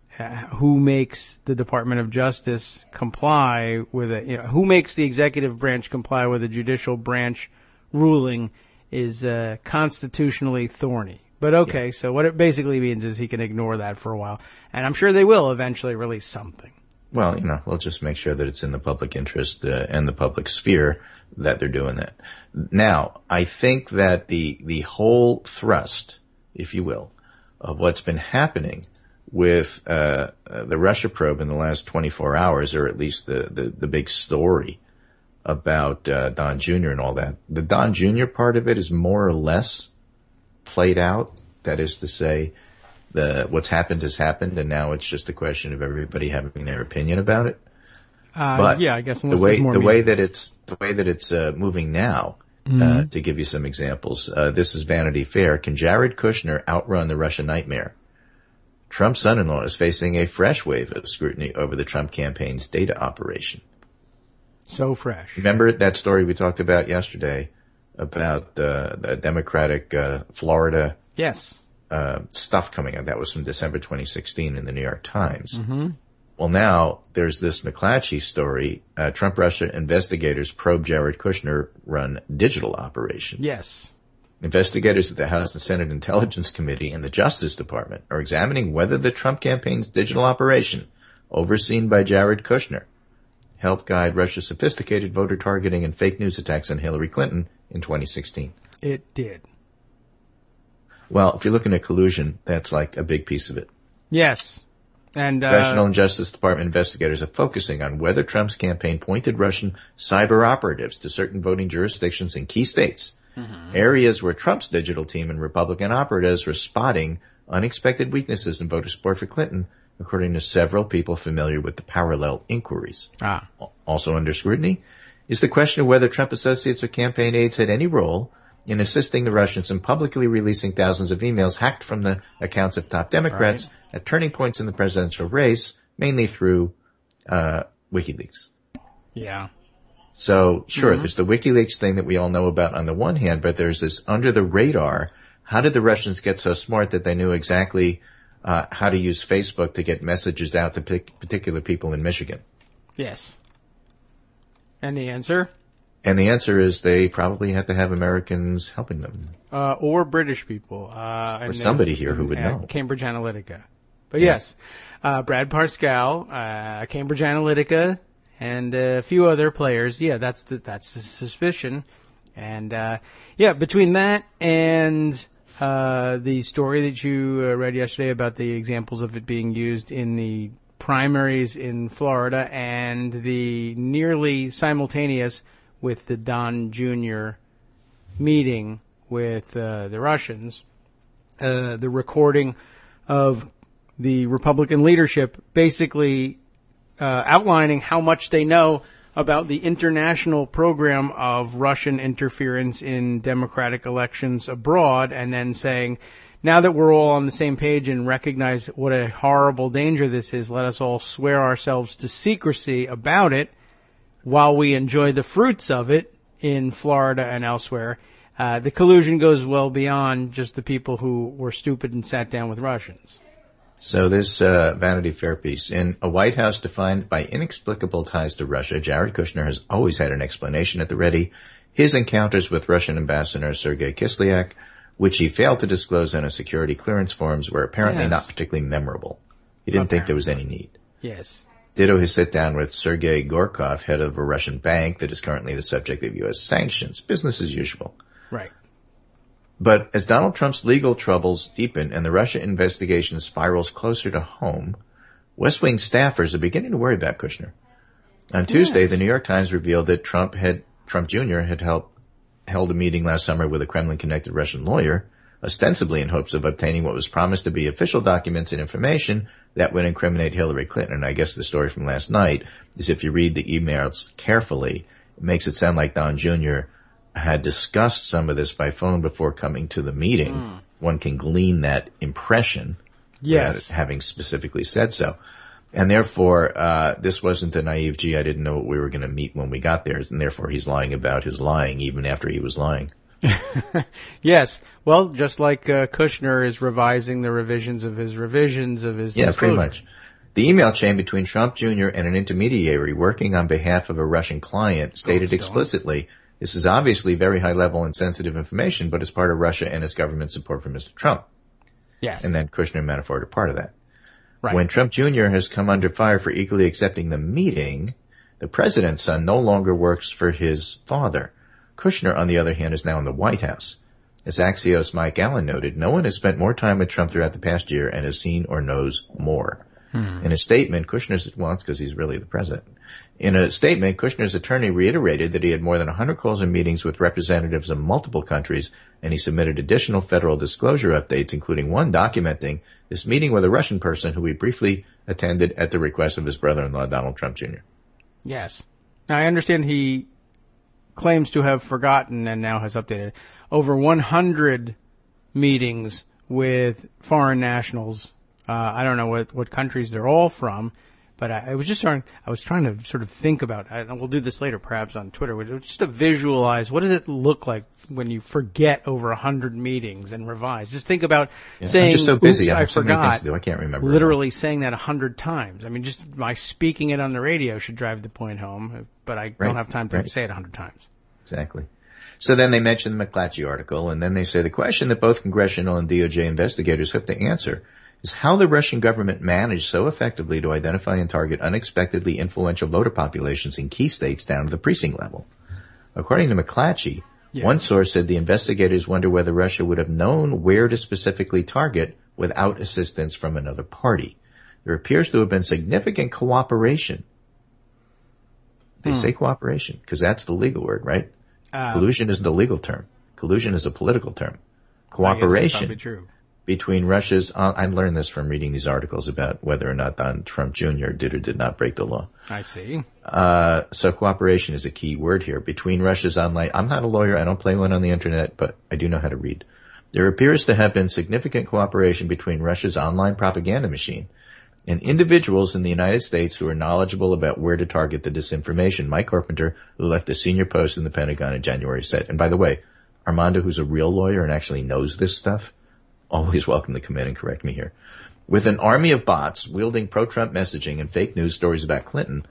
who makes the Department of Justice comply with it, who makes the executive branch comply with a judicial branch ruling is constitutionally thorny. But okay, so what it basically means is he can ignore that for a while. And I'm sure they will eventually release something. Well, we'll just make sure that it's in the public interest and the public sphere that they're doing that. Now, I think that the whole thrust, if you will, of what's been happening with the Russia probe in the last 24 hours, or at least the big story about Don Jr. and all that. The Don Jr. part of it is more or less played out. That is to say, what's happened has happened, and now it's just a question of everybody having their opinion about it. But I guess the way that it's moving now. To give you some examples, this is Vanity Fair. Can Jared Kushner outrun the Russia nightmare? Trump's son-in-law is facing a fresh wave of scrutiny over the Trump campaign's data operation. So fresh. Remember that story we talked about yesterday about the Democratic Florida stuff coming out? That was from December 2016 in the New York Times. Well, now there's this McClatchy story. Trump-Russia investigators probe Jared Kushner-run digital operation. Yes. Investigators at the House and Senate Intelligence Committee and the Justice Department are examining whether the Trump campaign's digital operation, overseen by Jared Kushner, helped guide Russia's sophisticated voter targeting and fake news attacks on Hillary Clinton in 2016. It did. Well, if you're looking at collusion, that's like a big piece of it. Yes. And Congressional and Justice Department investigators are focusing on whether Trump's campaign pointed Russian cyber operatives to certain voting jurisdictions in key states, areas where Trump's digital team and Republican operatives were spotting unexpected weaknesses in voter support for Clinton, according to several people familiar with the parallel inquiries. Also under scrutiny is the question of whether Trump associates or campaign aides had any role in assisting the Russians in publicly releasing thousands of emails hacked from the accounts of top Democrats at turning points in the presidential race, mainly through WikiLeaks. Yeah. So, sure, there's the WikiLeaks thing that we all know about on the one hand, but there's this under the radar. How did the Russians get so smart that they knew exactly how to use Facebook to get messages out to particular people in Michigan? Yes. And the answer? And the answer is they probably had to have Americans helping them. Or British people. Or somebody here who would know. Cambridge Analytica. But yes, Brad Parscale, Cambridge Analytica, and a few other players. Yeah, that's the suspicion. And, between that and the story that you read yesterday about the examples of it being used in the primaries in Florida and the nearly simultaneous with the Don Jr. meeting with the Russians, the recording of the Republican leadership basically outlining how much they know about the international program of Russian interference in democratic elections abroad, and then saying, now that we're all on the same page and recognize what a horrible danger this is, let us all swear ourselves to secrecy about it while we enjoy the fruits of it in Florida and elsewhere. The collusion goes well beyond just the people who were stupid and sat down with Russians. So this Vanity Fair piece, in a White House defined by inexplicable ties to Russia, Jared Kushner has always had an explanation at the ready. His encounters with Russian Ambassador Sergei Kislyak, which he failed to disclose in a security clearance forms, were apparently not particularly memorable. He didn't think there was any need. Yes. Ditto his sit-down with Sergei Gorkov, head of a Russian bank that is currently the subject of U.S. sanctions. Business as usual. Right. But as Donald Trump's legal troubles deepen and the Russia investigation spirals closer to home, West Wing staffers are beginning to worry about Kushner. On Tuesday, the New York Times revealed that Trump Jr. had held a meeting last summer with a Kremlin-connected Russian lawyer, ostensibly in hopes of obtaining what was promised to be official documents and information that would incriminate Hillary Clinton. And I guess the story from last night is, if you read the emails carefully, it makes it sound like Don Jr. had discussed some of this by phone before coming to the meeting. One can glean that impression, without having specifically said so. And therefore, this wasn't a naive, gee, I didn't know what we were going to meet when we got there, and therefore he's lying about his lying even after he was lying. Yes. Well, just like Kushner is revising the revisions of his disclosure. Yeah, pretty much. The email chain between Trump Jr. and an intermediary working on behalf of a Russian client stated explicitly, this is obviously very high-level and sensitive information, but it's part of Russia and its government support for Mr. Trump. Yes. And then Kushner and Manafort are part of that. Right. When Trump Jr. has come under fire for equally accepting the meeting, the president's son no longer works for his father. Kushner, on the other hand, is now in the White House. As Axios' Mike Allen noted, no one has spent more time with Trump throughout the past year and has seen or knows more. In a statement, it's because he's really the president. In a statement, Kushner's attorney reiterated that he had more than 100 calls and meetings with representatives of multiple countries, and he submitted additional federal disclosure updates, including one documenting this meeting with a Russian person who he briefly attended at the request of his brother-in-law, Donald Trump Jr. Yes. Now, I understand he claims to have forgotten and now has updated over 100 meetings with foreign nationals. I don't know what countries they're all from, but I was trying to sort of think about, and we'll do this later perhaps on Twitter, just to visualize what does it look like when you forget over 100 meetings and revise. Just think about saying, I'm just so busy. I have so many forgot. things to do. I can't remember. Literally saying that 100 times. I mean, just my speaking it on the radio should drive the point home, but I don't have time to say it 100 times. Exactly. So then they mention the McClatchy article, and then they say the question that both congressional and DOJ investigators hope to answer is how the Russian government managed so effectively to identify and target unexpectedly influential voter populations in key states down to the precinct level. According to McClatchy, one source said the investigators wonder whether Russia would have known where to specifically target without assistance from another party. There appears to have been significant cooperation. They say cooperation because that's the legal word, right? Collusion isn't a legal term. Collusion is a political term. Cooperation between Russia's... I learned this from reading these articles about whether or not Donald Trump Jr. did or did not break the law. I see. So cooperation is a key word here. Between Russia's online... I'm not a lawyer. I don't play one on the internet, but I do know how to read. There appears to have been significant cooperation between Russia's online propaganda machine and individuals in the United States who are knowledgeable about where to target the disinformation. Mike Carpenter, who left a senior post in the Pentagon in January, said. And by the way, Armando, who's a real lawyer and actually knows this stuff, always welcome to come in and correct me here. With an army of bots wielding pro-Trump messaging and fake news stories about Clinton,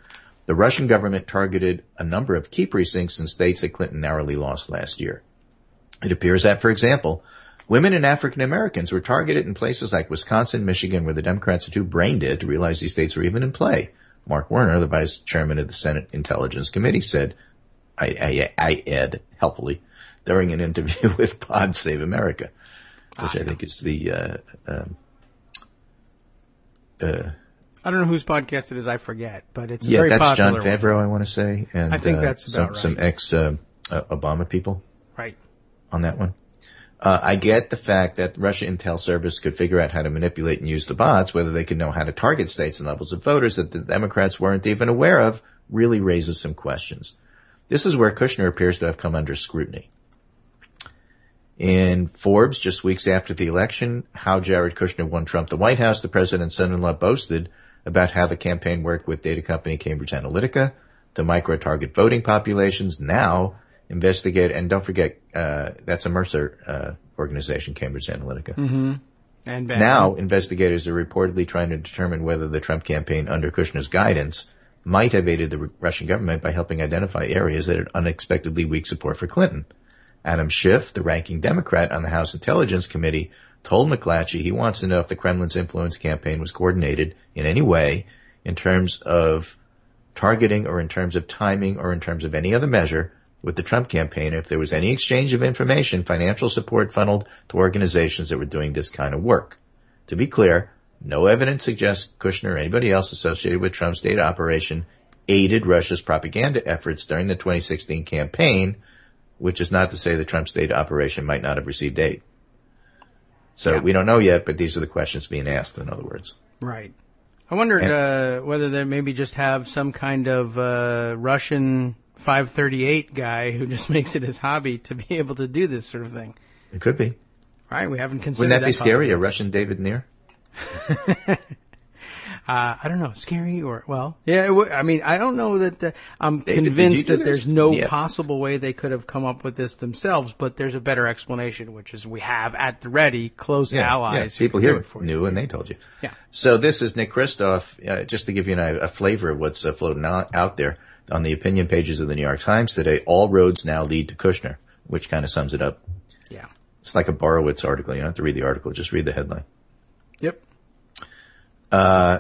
the Russian government targeted a number of key precincts in states that Clinton narrowly lost last year. It appears that, for example, women and African Americans were targeted in places like Wisconsin, Michigan, where the Democrats are too brain dead to realize these states were even in play. Mark Warner, the vice chairman of the Senate Intelligence Committee, said, I helpfully, during an interview with Pod Save America, which I think is the, I don't know whose podcast it is, I forget, but it's a very popular that's John one. Favreau, I want to say. And I think that's about right. Some ex-Obama people. Right. On that one. I get the fact that Russia Intel Service could figure out how to manipulate and use the bots, whether they could know how to target states and levels of voters that the Democrats weren't even aware of, really raises some questions. This is where Kushner appears to have come under scrutiny. In Forbes, just weeks after the election, how Jared Kushner won Trump the White House, the president's son-in-law boasted about how the campaign worked with data company Cambridge Analytica to micro-target voting populations. Now, investigate, and don't forget, that's a Mercer organization, Cambridge Analytica. Mm-hmm. And now, investigators are reportedly trying to determine whether the Trump campaign under Kushner's guidance might have aided the Russian government by helping identify areas that had unexpectedly weak support for Clinton. Adam Schiff, the ranking Democrat on the House Intelligence Committee, told McClatchy he wants to know if the Kremlin's influence campaign was coordinated in any way in terms of targeting or in terms of timing or in terms of any other measure with the Trump campaign if there was any exchange of information, financial support funneled to organizations that were doing this kind of work. To be clear, no evidence suggests Kushner or anybody else associated with Trump's data operation aided Russia's propaganda efforts during the 2016 campaign, which is not to say that Trump's data operation might not have received aid. So we don't know yet, but these are the questions being asked, in other words. Right. I wondered whether they maybe just have some kind of Russian 538 guy who just makes it his hobby to be able to do this sort of thing. It could be. Right, we haven't considered Wouldn't that be scary, a Russian David Neer? I don't know, scary or, well, yeah, I mean, I don't know that, I'm convinced that there's no possible way they could have come up with this themselves, but there's a better explanation, which is we have at the ready close allies. Yeah. People here knew and they told you. Yeah. So this is Nick Kristof, just to give you a flavor of what's floating out there on the opinion pages of the New York Times today. All roads now lead to Kushner, which kind of sums it up. Yeah. It's like a Borowitz article. You don't have to read the article, just read the headline. Yep.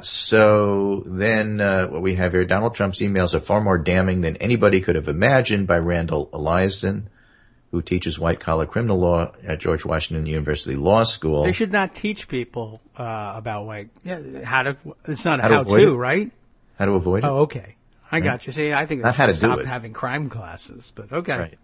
So then, what we have here, Donald Trump's emails are far more damning than anybody could have imagined by Randall Eliason, who teaches white-collar criminal law at George Washington University Law School. They should not teach people, about it's not a how-to, right? How to avoid it? Oh, okay. I got you. See, I think they should stop having crime classes, but okay. Right.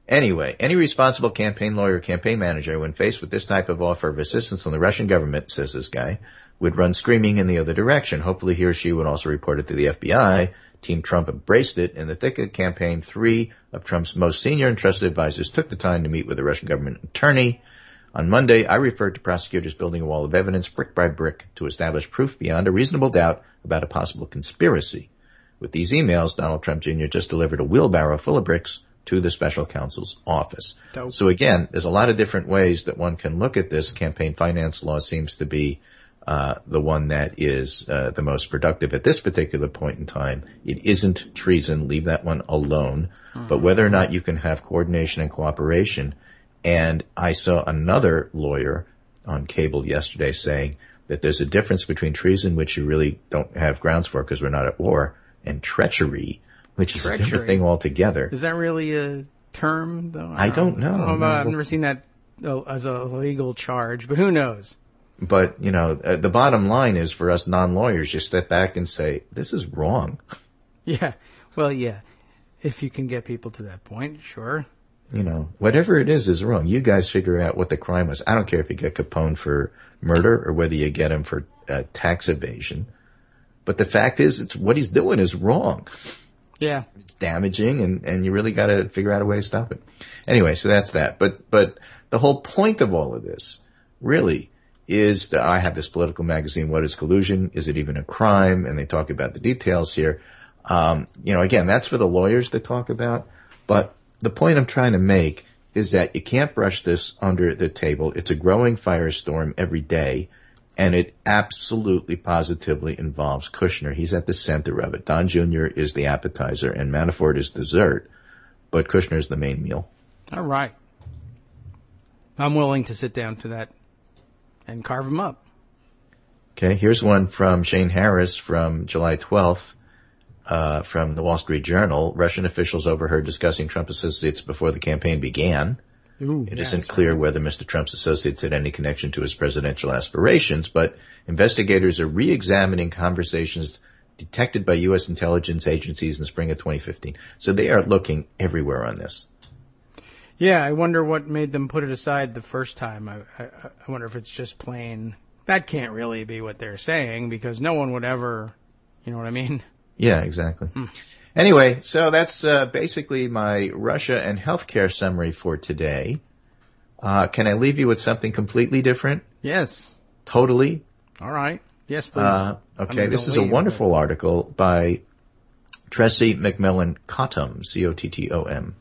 Anyway, any responsible campaign lawyer or campaign manager, when faced with this type of offer of assistance from the Russian government, says this guy, would run screaming in the other direction. Hopefully he or she would also report it to the FBI. Team Trump embraced it. In the thick of the campaign, 3 of Trump's most senior and trusted advisors took the time to meet with the Russian government attorney. On Monday, I referred to prosecutors building a wall of evidence brick by brick to establish proof beyond a reasonable doubt about a possible conspiracy. With these emails, Donald Trump Jr. just delivered a wheelbarrow full of bricks to the special counsel's office. Dope. So again, there's a lot of different ways that one can look at this. Campaign finance law seems to be the one that is the most productive at this particular point in time. It isn't treason. Leave that one alone. But whether or not you can have coordination and cooperation. And I saw another lawyer on cable yesterday saying that there's a difference between treason, which you really don't have grounds for because we're not at war, and treachery, which is a different thing altogether. Is that really a term, though? I don't know. I've never seen that as a legal charge, but who knows? But, the bottom line is for us non-lawyers, you step back and say, this is wrong. Yeah. Well, yeah. If you can get people to that point, sure. Whatever it is wrong. You guys figure out what the crime was. I don't care if you get Capone for murder or whether you get him for tax evasion. But the fact is, it's what he's doing is wrong. Yeah. It's damaging and you really got to figure out a way to stop it. Anyway, so that's that. But the whole point of all of this really is that I have this political magazine, What is Collusion? Is it even a crime? And they talk about the details here. Again, that's for the lawyers to talk about. But the point I'm trying to make is that you can't brush this under the table. It's a growing firestorm every day. And it absolutely, positively involves Kushner. He's at the center of it. Don Jr. is the appetizer and Manafort is dessert. But Kushner is the main meal. All right. I'm willing to sit down to that and carve him up. Okay, here's one from Shane Harris from July 12th from the Wall Street Journal. Russian officials overheard discussing Trump associates before the campaign began. It isn't clear whether Mr. Trump's associates had any connection to his presidential aspirations, but investigators are re-examining conversations detected by U.S. intelligence agencies in the spring of 2015. So they are looking everywhere on this. Yeah, I wonder what made them put it aside the first time. I wonder if it's just plain. That can't really be what they're saying because no one would ever, you know what I mean? Yeah, exactly. Anyway, so that's basically my Russia and healthcare summary for today. Can I leave you with something completely different? Yes. Totally? All right. Yes, please. Okay, this is a wonderful article by Tressie McMillan Cottom, C-O-T-T-O-M.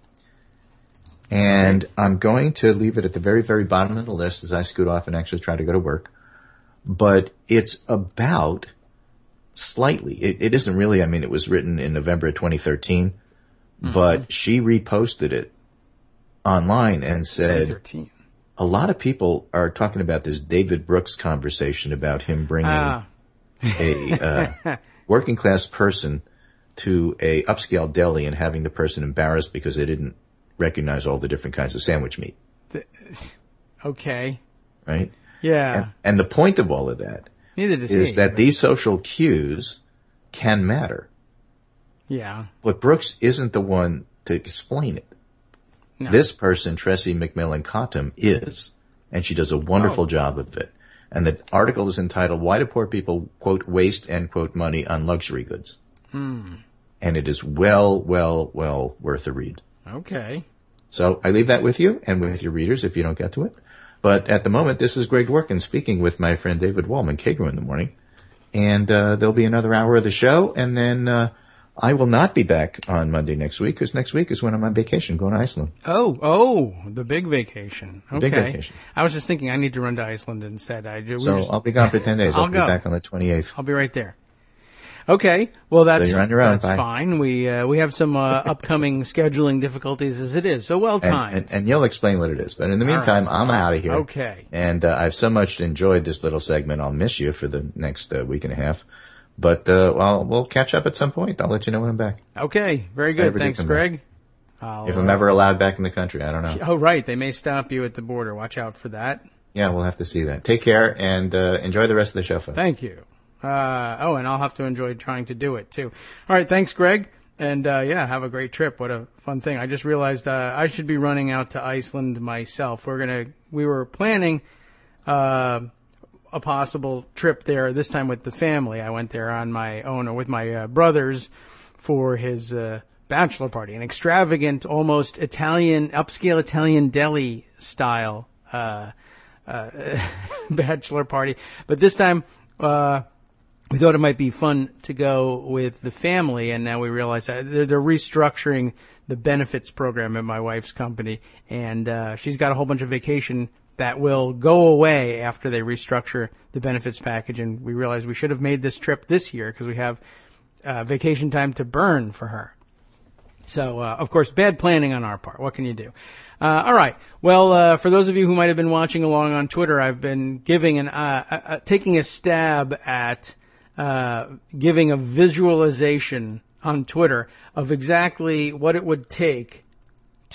And I'm going to leave it at the very, very bottom of the list as I scoot off and actually try to go to work. But it's about slightly. It isn't really, it was written in November of 2013, but she reposted it online and said a lot of people are talking about this David Brooks conversation about him bringing a working class person to a upscale deli and having the person embarrassed because they didn't recognize all the different kinds of sandwich meat. Okay. Right? Yeah. And the point of all of that is that these social cues can matter. Yeah. But Brooks isn't the one to explain it. No. This person, Tressie McMillan Cottom, is. And she does a wonderful job of it. And the article is entitled, Why Do Poor People, quote, waste, end quote, money on luxury goods? And it is well worth a read. Okay. So I leave that with you and with your readers if you don't get to it. But at the moment, this is Greg Dworkin speaking with my friend David Wallman, Kagro in the morning. And there'll be another hour of the show. And then I will not be back on Monday next week because next week is when I'm on vacation going to Iceland. Oh, the big vacation. Okay. Big vacation. I was just thinking I need to run to Iceland instead. I'll be gone for 10 days. I'll be back on the 28th. I'll be right there. Okay, well that's so you're on your own. That's fine. We have some upcoming scheduling difficulties as it is, so well timed. And you'll explain what it is. But in the meantime, I'm out of here. Okay. And I've so much enjoyed this little segment. I'll miss you for the next week and a half. But we'll catch up at some point. I'll let you know when I'm back. Okay, very good. Thanks, Greg. If I'm ever allowed back in the country, I don't know. Oh, right. They may stop you at the border. Watch out for that. Yeah, we'll have to see that. Take care and enjoy the rest of the show, folks. Thank you. And I'll have to enjoy trying to do it, too. All right, thanks, Greg. And, have a great trip. What a fun thing. I just realized I should be running out to Iceland myself. We were planning a possible trip there, this time with the family. I went there on my own or with my brothers for his bachelor party, an extravagant, almost upscale Italian deli style bachelor party. But this time, we thought it might be fun to go with the family, and now we realize that they're restructuring the benefits program at my wife's company, and she's got a whole bunch of vacation that will go away after they restructure the benefits package, and we realized we should have made this trip this year because we have vacation time to burn for her. So, of course, bad planning on our part. What can you do? All right. Well, for those of you who might have been watching along on Twitter, I've been giving taking a stab at giving a visualization on Twitter of exactly what it would take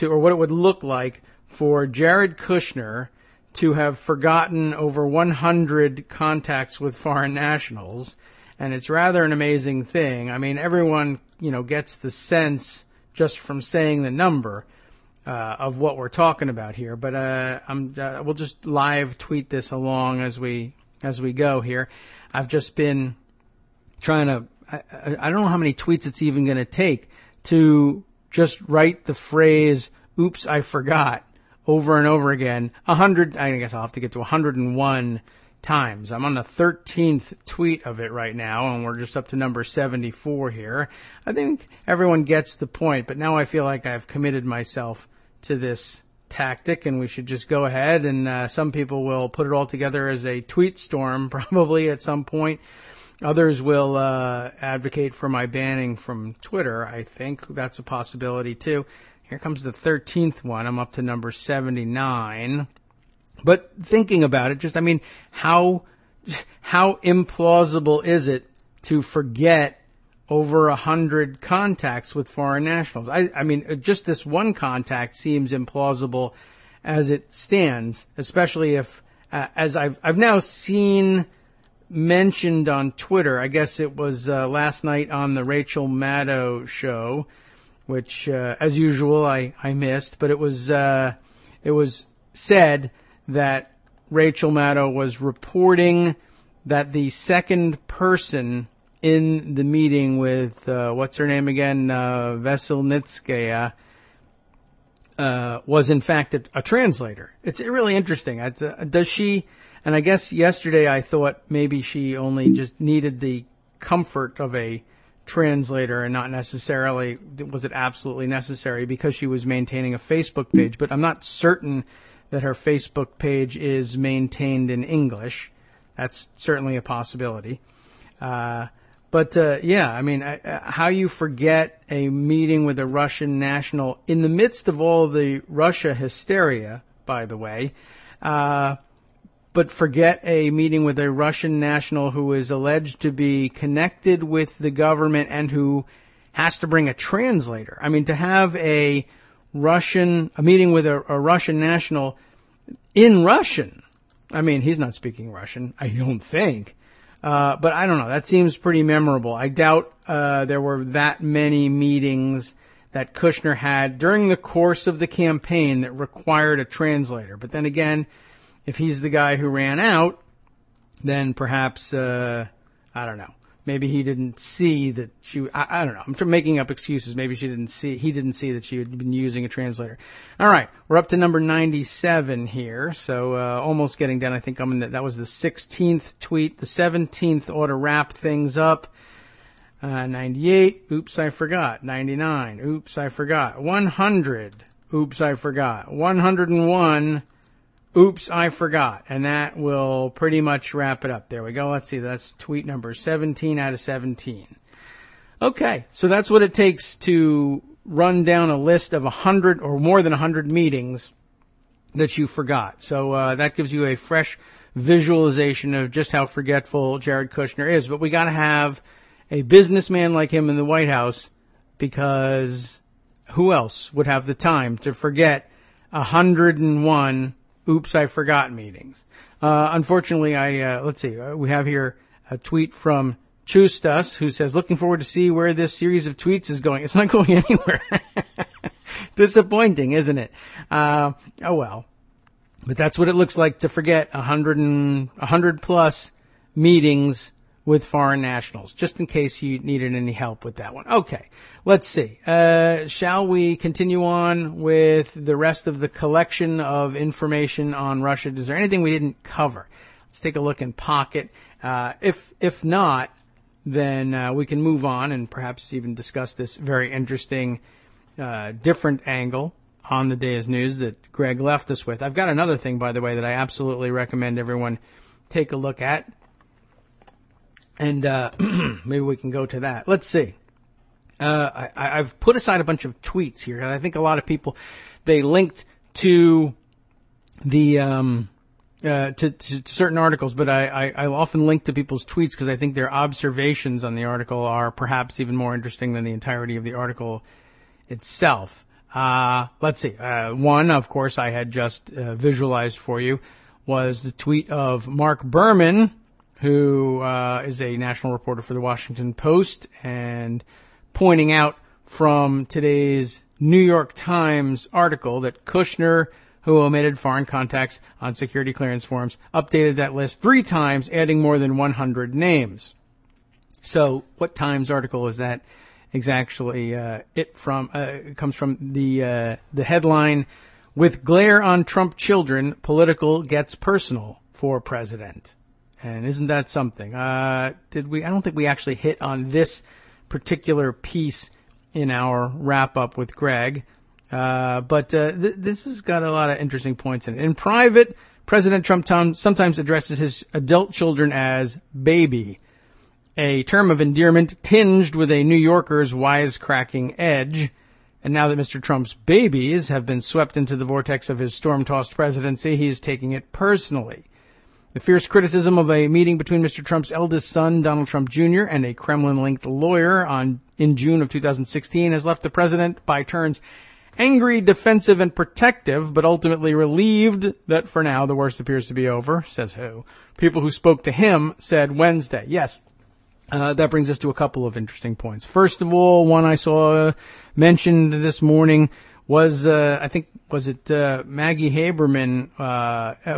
or what it would look like for Jared Kushner to have forgotten over 100 contacts with foreign nationals. And it's rather an amazing thing. I mean, everyone, gets the sense just from saying the number of what we're talking about here. But we'll just live tweet this along as we go here. I've just been trying to, I don't know how many tweets it's even going to take to just write the phrase, oops, I forgot, over and over again. 100, I guess I'll have to get to 101 times. I'm on the 13th tweet of it right now, and we're just up to number 74 here. I think everyone gets the point, but now I feel like I've committed myself to this tactic, and we should just go ahead, and some people will put it all together as a tweet storm probably at some point. Others will advocate for my banning from Twitter. I think that's a possibility too. Here comes the 13th one. I'm up to number 79. But thinking about it, how implausible is it to forget over 100 contacts with foreign nationals? I mean, just this one contact seems implausible as it stands, especially if, as I've now seen mentioned on Twitter. I guess it was last night on the Rachel Maddow show, which, as usual, I missed. But it was said that Rachel Maddow was reporting that the second person in the meeting with what's her name again, Veselnitskaya, was in fact a translator. It's really interesting. Does she? And I guess yesterday I thought maybe she only just needed the comfort of a translator and not necessarily was it absolutely necessary because she was maintaining a Facebook page. But I'm not certain that her Facebook page is maintained in English. That's certainly a possibility. How you forget a meeting with a Russian national in the midst of all the Russia hysteria, by the way, but forget a meeting with a Russian national who is alleged to be connected with the government and who has to bring a translator. I mean, to have a meeting with a Russian national in Russian. I mean, he's not speaking Russian, I don't think. But I don't know. That seems pretty memorable. I doubt there were that many meetings that Kushner had during the course of the campaign that required a translator. But then again, if he's the guy who ran out, then perhaps, I don't know. Maybe he didn't see that I don't know. I'm making up excuses. Maybe he didn't see that she had been using a translator. All right. We're up to number 97 here. So, almost getting done. I think that was the 16th tweet. The 17th ought to wrap things up. 98. Oops, I forgot. 99. Oops, I forgot. 100. Oops, I forgot. 101. Oops, I forgot. And that will pretty much wrap it up. There we go. Let's see. That's tweet number 17 out of 17. Okay. So that's what it takes to run down a list of 100 or more than 100 meetings that you forgot. So, that gives you a fresh visualization of just how forgetful Jared Kushner is. But we got to have a businessman like him in the White House, because who else would have the time to forget 101 oops, I forgot meetings? Unfortunately, let's see, we have here a tweet from Chustas who says, looking forward to see where this series of tweets is going. It's not going anywhere. Disappointing, isn't it? Oh well. But that's what it looks like to forget 100 plus meetings with foreign nationals, just in case you needed any help with that one. Okay, let's see. Shall we continue on with the rest of the collection of information on Russia? Is there anything we didn't cover? Let's take a look in Pocket. If not, then we can move on and perhaps even discuss this very interesting different angle on the day's news that Greg left us with. I've got another thing, by the way, that I absolutely recommend everyone take a look at. And maybe we can go to that. Let's see. I've put aside a bunch of tweets here. I think a lot of people, they linked to the to certain articles, but I often link to people's tweets because I think their observations on the article are perhaps even more interesting than the entirety of the article itself. Let's see. One, of course, I had just visualized for you was the tweet of Mark Berman, who is a national reporter for the Washington Post, and pointing out from today's New York Times article that Kushner, who omitted foreign contacts on security clearance forms, updated that list 3 times, adding more than 100 names. So what Times article is that exactly? It comes from the headline, "With glare on Trump children, political gets personal for president." And isn't that something? I don't think we actually hit on this particular piece in our wrap up with Greg. But this has got a lot of interesting points in it. In private, President Trump sometimes addresses his adult children as baby, a term of endearment tinged with a New Yorker's wisecracking edge. And now that Mr. Trump's babies have been swept into the vortex of his storm-tossed presidency, he is taking it personally. The fierce criticism of a meeting between Mr. Trump's eldest son, Donald Trump Jr., and a Kremlin-linked lawyer in June of 2016 has left the president, by turns, angry, defensive, and protective, but ultimately relieved that for now the worst appears to be over. Says who? People who spoke to him said Wednesday. Yes. That brings us to a couple of interesting points. First of all, one I saw mentioned this morning was, Maggie Haberman,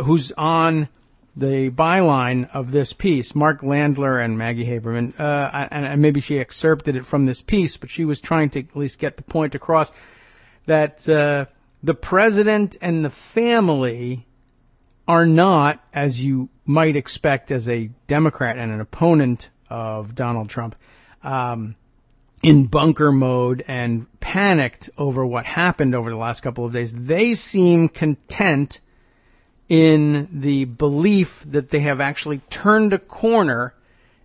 who's on the byline of this piece, Mark Landler and Maggie Haberman, and maybe she excerpted it from this piece, but she was trying to at least get the point across that the president and the family are not, as you might expect as a Democrat and an opponent of Donald Trump, in bunker mode and panicked over what happened over the last couple of days. They seem content in the belief that they have actually turned a corner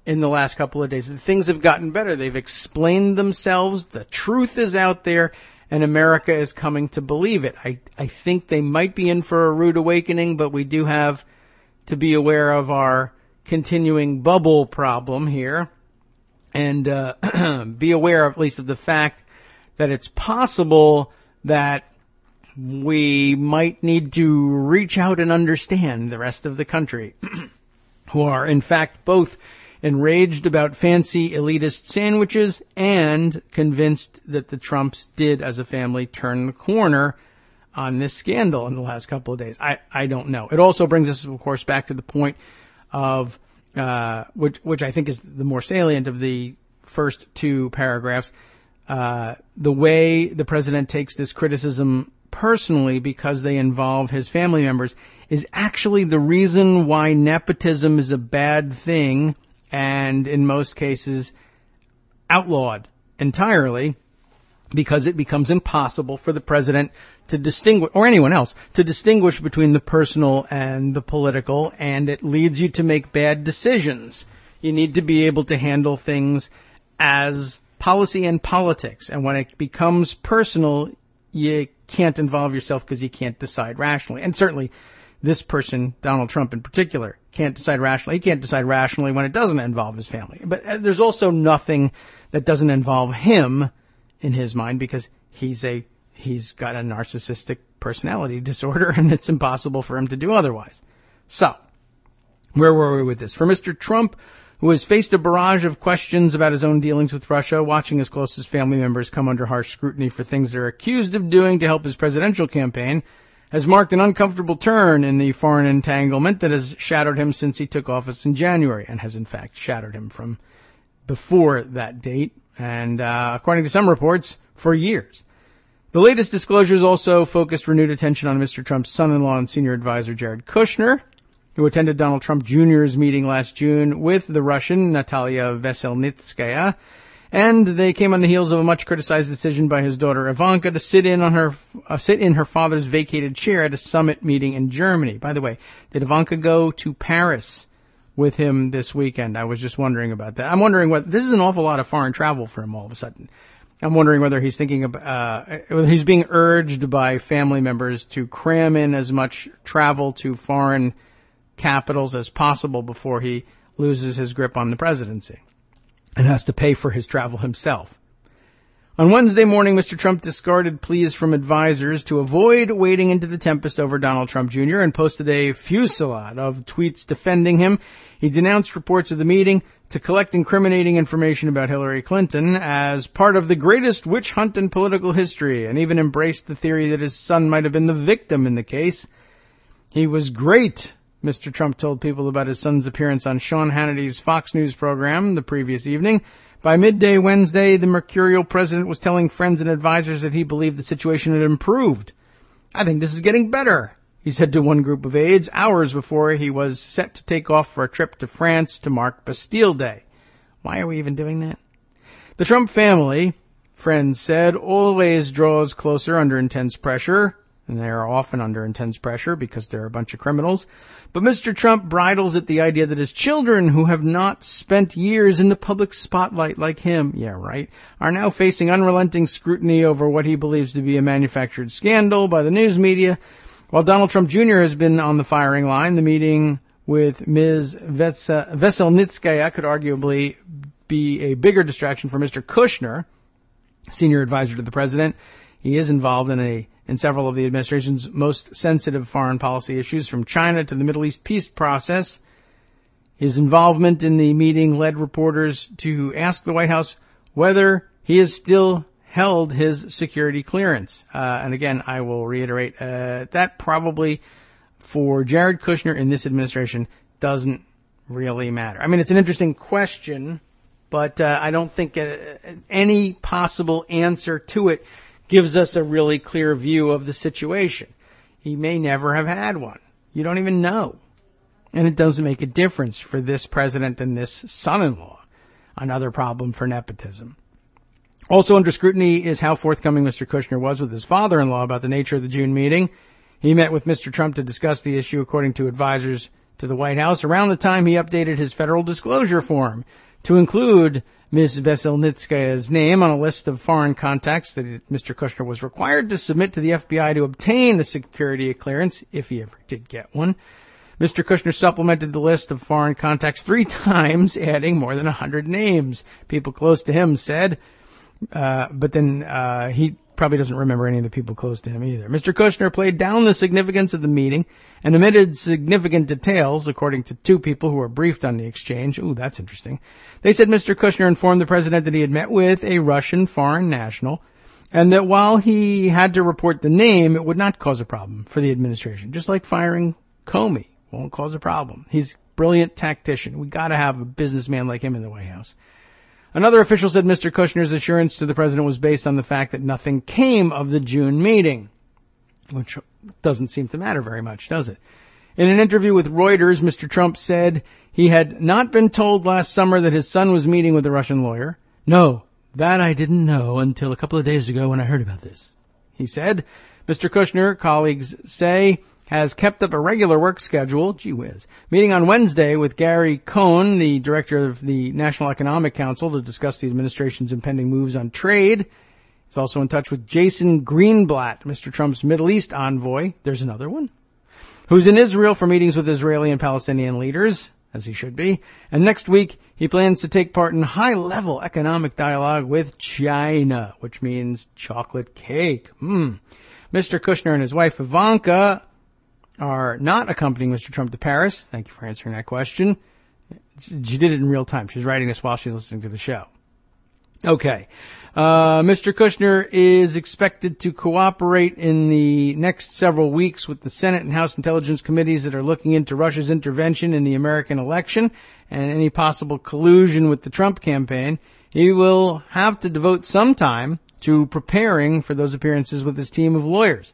in the last couple of days. Things have gotten better. They've explained themselves. The truth is out there, and America is coming to believe it. I think they might be in for a rude awakening, but we do have to be aware of our continuing bubble problem here, and be aware at least of the fact that it's possible that we might need to reach out and understand the rest of the country, who are, in fact, both enraged about fancy elitist sandwiches and convinced that the Trumps did, as a family, turn the corner on this scandal in the last couple of days. I don't know. It also brings us, of course, back to the point of, which I think is the more salient of the first two paragraphs, the way the president takes this criticism personally because they involve his family members is actually the reason why nepotism is a bad thing and in most cases outlawed entirely, because it becomes impossible for the president to distinguish, or anyone else, to distinguish between the personal and the political, and it leads you to make bad decisions. You need to be able to handle things as policy and politics, and when it becomes personal, you can't involve yourself because you can't decide rationally. And certainly this person, Donald Trump in particular, can't decide rationally. He can't decide rationally when it doesn't involve his family. But there's also nothing that doesn't involve him in his mind, because he's got a narcissistic personality disorder, and it's impossible for him to do otherwise. So, where were we with this? For Mr. Trump, who has faced a barrage of questions about his own dealings with Russia, watching his closest family members come under harsh scrutiny for things they're accused of doing to help his presidential campaign, has marked an uncomfortable turn in the foreign entanglement that has shadowed him since he took office in January, and has in fact shadowed him from before that date, and according to some reports, for years. The latest disclosures also focused renewed attention on Mr. Trump's son-in-law and senior advisor Jared Kushner, who attended Donald Trump Jr.'s meeting last June with the Russian Natalia Veselnitskaya, and they came on the heels of a much criticized decision by his daughter Ivanka to sit in her father's vacated chair at a summit meeting in Germany. By the way, did Ivanka go to Paris with him this weekend? I was just wondering about that. I'm wondering what this is an awful lot of foreign travel for him all of a sudden. I'm wondering whether he's thinking of, whether he's being urged by family members to cram in as much travel to foreign capitals as possible before he loses his grip on the presidency and has to pay for his travel himself. On Wednesday morning, Mr. Trump discarded pleas from advisors to avoid wading into the tempest over Donald Trump Jr. and posted a fusillade of tweets defending him. He denounced reports of the meeting to collect incriminating information about Hillary Clinton as part of the greatest witch hunt in political history, and even embraced the theory that his son might have been the victim in the case. He was great, Mr. Trump told people about his son's appearance on Sean Hannity's Fox News program the previous evening. By midday Wednesday, the mercurial president was telling friends and advisors that he believed the situation had improved. "I think this is getting better," he said to one group of aides hours before he was set to take off for a trip to France to mark Bastille Day. Why are we even doing that? The Trump family, friends said, always draws closer under intense pressure, and they are often under intense pressure because they're a bunch of criminals. But Mr. Trump bridles at the idea that his children, who have not spent years in the public spotlight like him, yeah, right, are now facing unrelenting scrutiny over what he believes to be a manufactured scandal by the news media. While Donald Trump Jr. has been on the firing line, the meeting with Ms. Veselnitskaya could arguably be a bigger distraction for Mr. Kushner, senior advisor to the president. He is involved in several of the administration's most sensitive foreign policy issues, from China to the Middle East peace process. His involvement in the meeting led reporters to ask the White House whether he is still held his security clearance. And again, I will reiterate, that probably for Jared Kushner in this administration doesn't really matter. I mean, it's an interesting question, but I don't think any possible answer to it gives us a really clear view of the situation. He may never have had one. You don't even know. And it doesn't make a difference for this president and this son-in-law. Another problem for nepotism. Also under scrutiny is how forthcoming Mr. Kushner was with his father-in-law about the nature of the June meeting. He met with Mr. Trump to discuss the issue, according to advisors to the White House, around the time he updated his federal disclosure form to include Ms. Veselnitskaya's name on a list of foreign contacts that Mr. Kushner was required to submit to the FBI to obtain a security clearance, if he ever did get one. Mr. Kushner supplemented the list of foreign contacts 3 times, adding more than 100 names. People close to him said, but then he probably doesn't remember any of the people close to him either. Mr. Kushner played down the significance of the meeting and omitted significant details, according to 2 people who were briefed on the exchange. Ooh, that's interesting. They said Mr. Kushner informed the president that he had met with a Russian foreign national and that while he had to report the name, it would not cause a problem for the administration. Just like firing Comey won't cause a problem. He's a brilliant tactician. We got to have a businessman like him in the White House. Another official said Mr. Kushner's assurance to the president was based on the fact that nothing came of the June meeting, which doesn't seem to matter very much, does it? In an interview with Reuters, Mr. Trump said he had not been told last summer that his son was meeting with a Russian lawyer. No, that I didn't know until a couple of days ago when I heard about this. He said, Mr. Kushner, colleagues say, has kept up a regular work schedule, gee whiz, meeting on Wednesday with Gary Cohn, the director of the National Economic Council, to discuss the administration's impending moves on trade. He's also in touch with Jason Greenblatt, Mr. Trump's Middle East envoy. There's another one. Who's in Israel for meetings with Israeli and Palestinian leaders, as he should be. And next week, he plans to take part in high-level economic dialogue with China, which means chocolate cake. Mr. Kushner and his wife, Ivanka, are not accompanying Mr. Trump to Paris. Thank you for answering that question. She did it in real time. She's writing this while she's listening to the show. Okay. Mr. Kushner is expected to cooperate in the next several weeks with the Senate and House Intelligence Committees that are looking into Russia's intervention in the American election and any possible collusion with the Trump campaign. He will have to devote some time to preparing for those appearances with his team of lawyers.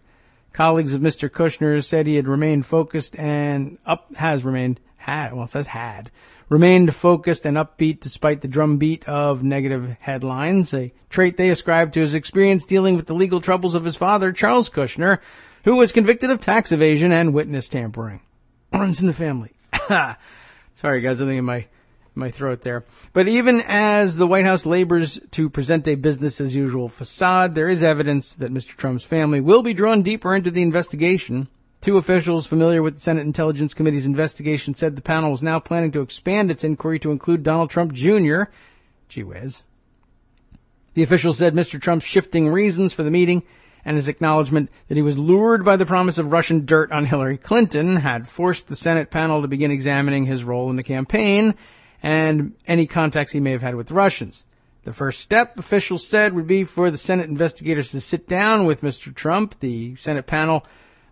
Colleagues of Mr. Kushner said he had remained focused and remained focused and upbeat despite the drumbeat of negative headlines, a trait they ascribed to his experience dealing with the legal troubles of his father, Charles Kushner, who was convicted of tax evasion and witness tampering. Runs in the family. Sorry, guys, something in my throat there. But even as the White House labors to present a business-as-usual facade, there is evidence that Mr. Trump's family will be drawn deeper into the investigation. 2 officials familiar with the Senate Intelligence Committee's investigation said the panel was now planning to expand its inquiry to include Donald Trump Jr. Gee whiz. The officials said Mr. Trump's shifting reasons for the meeting and his acknowledgement that he was lured by the promise of Russian dirt on Hillary Clinton had forced the Senate panel to begin examining his role in the campaign and any contacts he may have had with Russians. The first step, officials said, would be for the Senate investigators to sit down with Mr. Trump. The Senate panel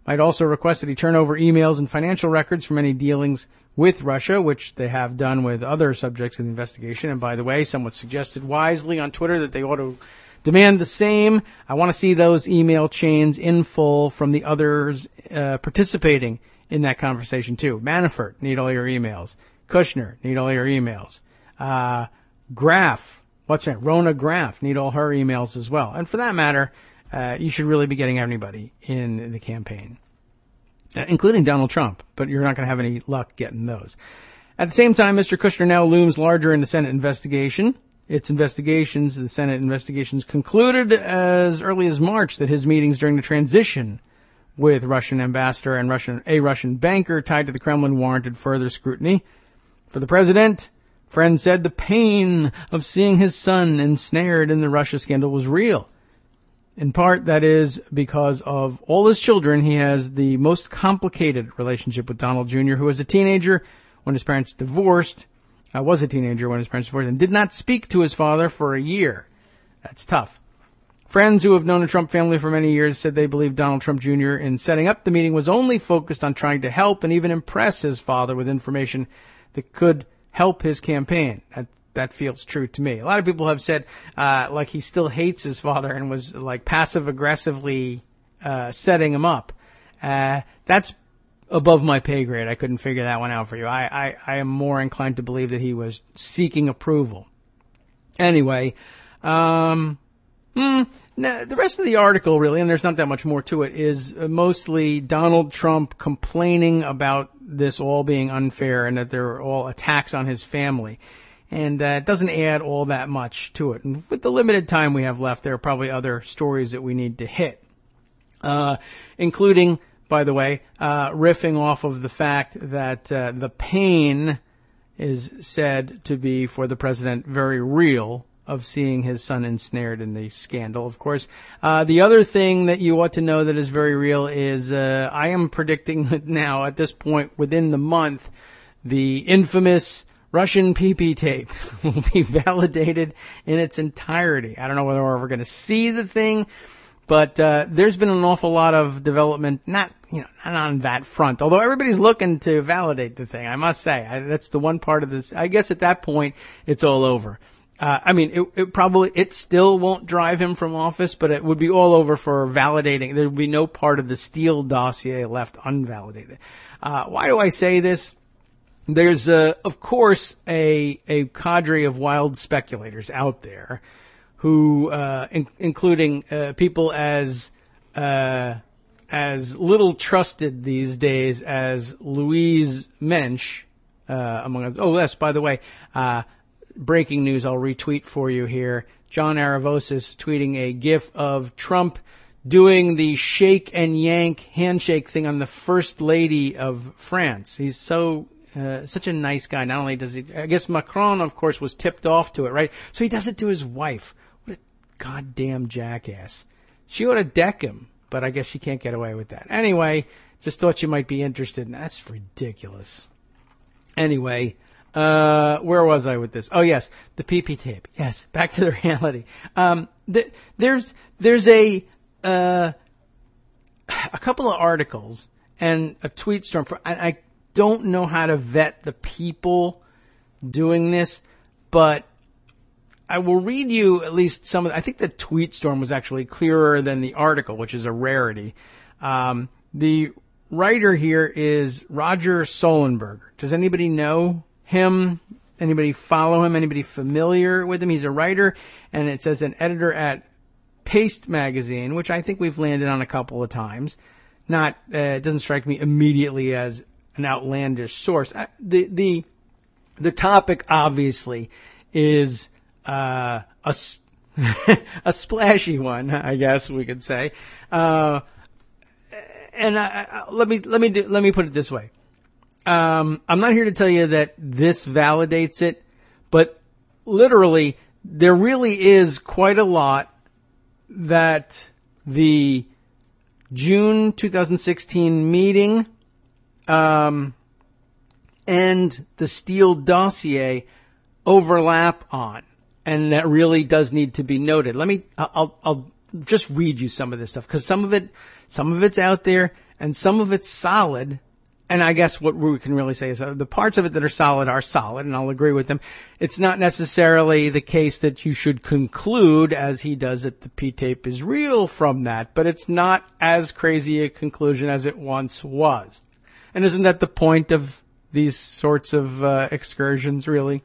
might also request that he turn over emails and financial records from any dealings with Russia, which they have done with other subjects of the investigation. And by the way, someone suggested wisely on Twitter that they ought to demand the same. I want to see those email chains in full from the others participating in that conversation too. Manafort, need all your emails. Kushner, need all your emails. Graf, what's her name? Rona Graf, need all her emails as well. And for that matter, you should really be getting everybody in the campaign, including Donald Trump, but you're not going to have any luck getting those. At the same time, Mr. Kushner now looms larger in the Senate investigation. The Senate investigations concluded as early as March that his meetings during the transition with Russian ambassador and a Russian banker tied to the Kremlin warranted further scrutiny. For the president, friends said the pain of seeing his son ensnared in the Russia scandal was real. In part, that is because of all his children, he has the most complicated relationship with Donald Jr., who was a teenager when his parents divorced, and did not speak to his father for a year. That's tough. Friends who have known the Trump family for many years said they believe Donald Trump Jr. in setting up the meeting was only focused on trying to help and even impress his father with information that could help his campaign. That feels true to me. A lot of people have said, like he still hates his father and was like passive aggressively, setting him up. That's above my pay grade. I couldn't figure that one out for you. I am more inclined to believe that he was seeking approval. Anyway, the rest of the article really, and there's not that much more to it, is mostly Donald Trump complaining about this all being unfair and that they're all attacks on his family. And it doesn't add all that much to it. And with the limited time we have left, there are probably other stories that we need to hit, including by the way, riffing off of the fact that the pain is said to be, for the president, very real, of seeing his son ensnared in the scandal, of course. The other thing that you ought to know that is very real is I am predicting that now, at this point, within the month, the infamous Russian PP tape will be validated in its entirety. I don't know whether we're ever going to see the thing, but there's been an awful lot of development, not on that front, although everybody's looking to validate the thing, I must say. That's the one part of this. I guess at that point, it's all over. It still won't drive him from office, but it would be all over for validating. There would be no part of the Steele dossier left unvalidated. Why do I say this? There's, of course, a cadre of wild speculators out there who, including, people as little trusted these days as Louise Mensch, among others. Oh, yes, by the way, breaking news I'll retweet for you here. John Aravosis tweeting a GIF of Trump doing the shake and yank handshake thing on the First Lady of France. He's such a nice guy. Not only does he, I guess Macron, of course, was tipped off to it, right? So he does it to his wife. What a goddamn jackass. She ought to deck him, but I guess she can't get away with that. Anyway, just thought you might be interested. That's ridiculous. Anyway, where was I with this? Oh, yes, the PP tape. Yes, back to the reality. There's a couple of articles and a tweet storm. I don't know how to vet the people doing this, but I will read you at least some of I think the tweet storm was actually clearer than the article, which is a rarity. The writer here is Roger Solenberger. Does anybody know him? Anybody follow him? Anybody familiar with him? He's a writer, and it says an editor at Paste Magazine, which I think we've landed on a couple of times. It doesn't strike me immediately as an outlandish source. The topic obviously is a splashy one, I guess we could say. And let me put it this way. I'm not here to tell you that this validates it, but literally there really is quite a lot that the June 2016 meeting and the Steele dossier overlap on, and that really does need to be noted. I'll just read you some of this stuff, because some of it's out there and some of it's solid. And I guess what we can really say is the parts of it that are solid, and I'll agree with them. It's not necessarily the case that you should conclude, as he does, that the P-tape is real from that, but it's not as crazy a conclusion as it once was. And isn't that the point of these sorts of excursions, really?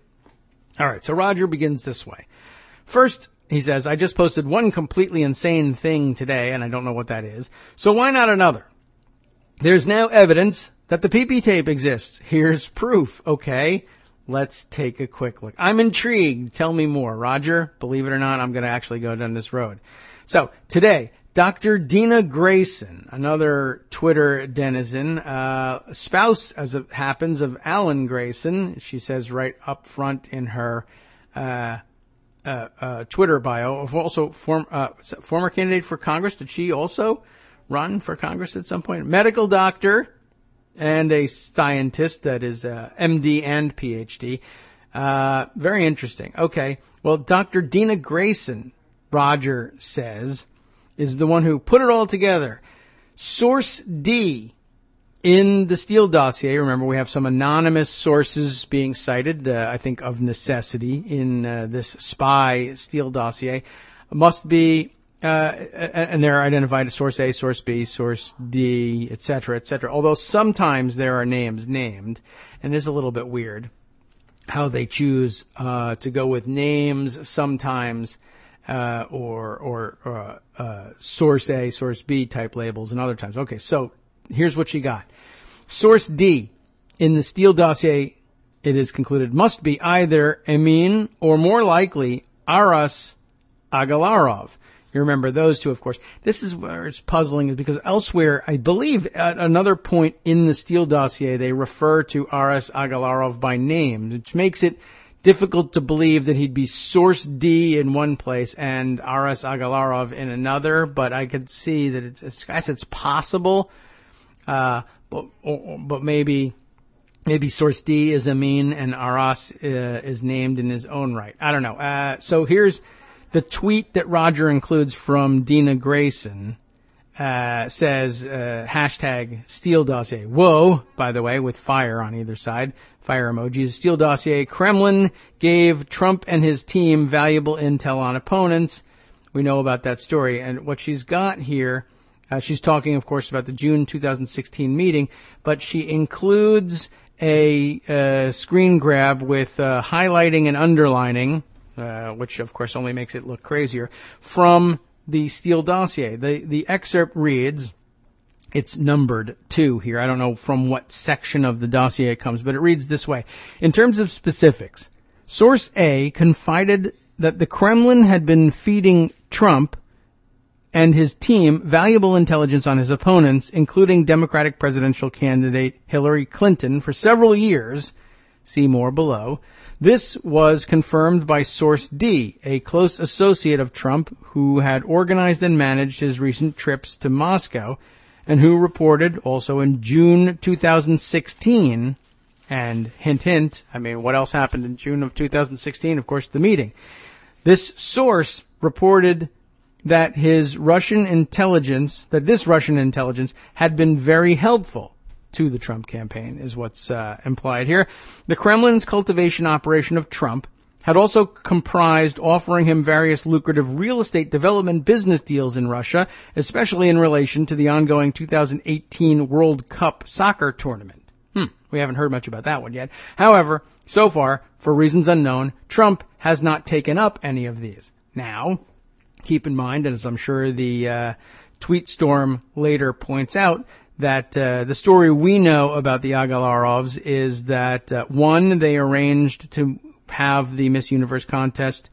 All right, so Roger begins this way. First, he says, I just posted one completely insane thing today, and I don't know what that is, so why not another? There's now evidence that the PP tape exists. Here's proof. Okay, let's take a quick look. I'm intrigued. Tell me more. Roger, believe it or not, I'm going to actually go down this road. So today, Dr. Dina Grayson, another Twitter denizen, spouse, as it happens, of Alan Grayson, she says right up front in her Twitter bio, also former candidate for Congress. Did she also run for Congress at some point? Medical doctor and a scientist that is MD and PhD. Very interesting. Okay. Well, Dr. Dina Grayson, Roger says, is the one who put it all together. Source D in the Steele dossier. Remember, we have some anonymous sources being cited, I think of necessity, in this spy Steele dossier. Must be, and they're identified as source A, source B, source D, et cetera, although sometimes there are names named, and it is a little bit weird how they choose to go with names sometimes, or source A, source B type labels, and other times. Okay, so here's what you got. Source D in the Steele dossier, it is concluded, must be either Emin or more likely Aras Agalarov. You remember those two, of course. This is where it's puzzling, is because elsewhere, I believe at another point in the Steele dossier, they refer to R.S. Agalarov by name, which makes it difficult to believe that he'd be source D in one place and R.S. Agalarov in another, but I could see that it's possible, but maybe source D is Amin and R.S. is named in his own right. I don't know. So here's the tweet that Roger includes from Dina Grayson. Says, hashtag Steele dossier. Whoa, by the way, with fire on either side. Fire emojis. Steele dossier. Kremlin gave Trump and his team valuable intel on opponents. We know about that story. And what she's got here, she's talking, of course, about the June 2016 meeting, but she includes a screen grab with highlighting and underlining, which, of course, only makes it look crazier, from the Steele dossier. The excerpt reads, it's numbered 2 here. I don't know from what section of the dossier it comes, but it reads this way. In terms of specifics, Source A confided that the Kremlin had been feeding Trump and his team valuable intelligence on his opponents, including Democratic presidential candidate Hillary Clinton, for several years. See more below. This was confirmed by Source D, a close associate of Trump who had organized and managed his recent trips to Moscow, and who reported also in June 2016, and hint, hint, I mean, what else happened in June of 2016? Of course, the meeting. This source reported that this Russian intelligence had been very helpful to the Trump campaign, is what's implied here. The Kremlin's cultivation operation of Trump had also comprised offering him various lucrative real estate development business deals in Russia, especially in relation to the ongoing 2018 World Cup soccer tournament. We haven't heard much about that one yet. However, so far, for reasons unknown, Trump has not taken up any of these. Now, keep in mind, and as I'm sure the tweet storm later points out, that the story we know about the Agalarovs is that, one, they arranged to have the Miss Universe contest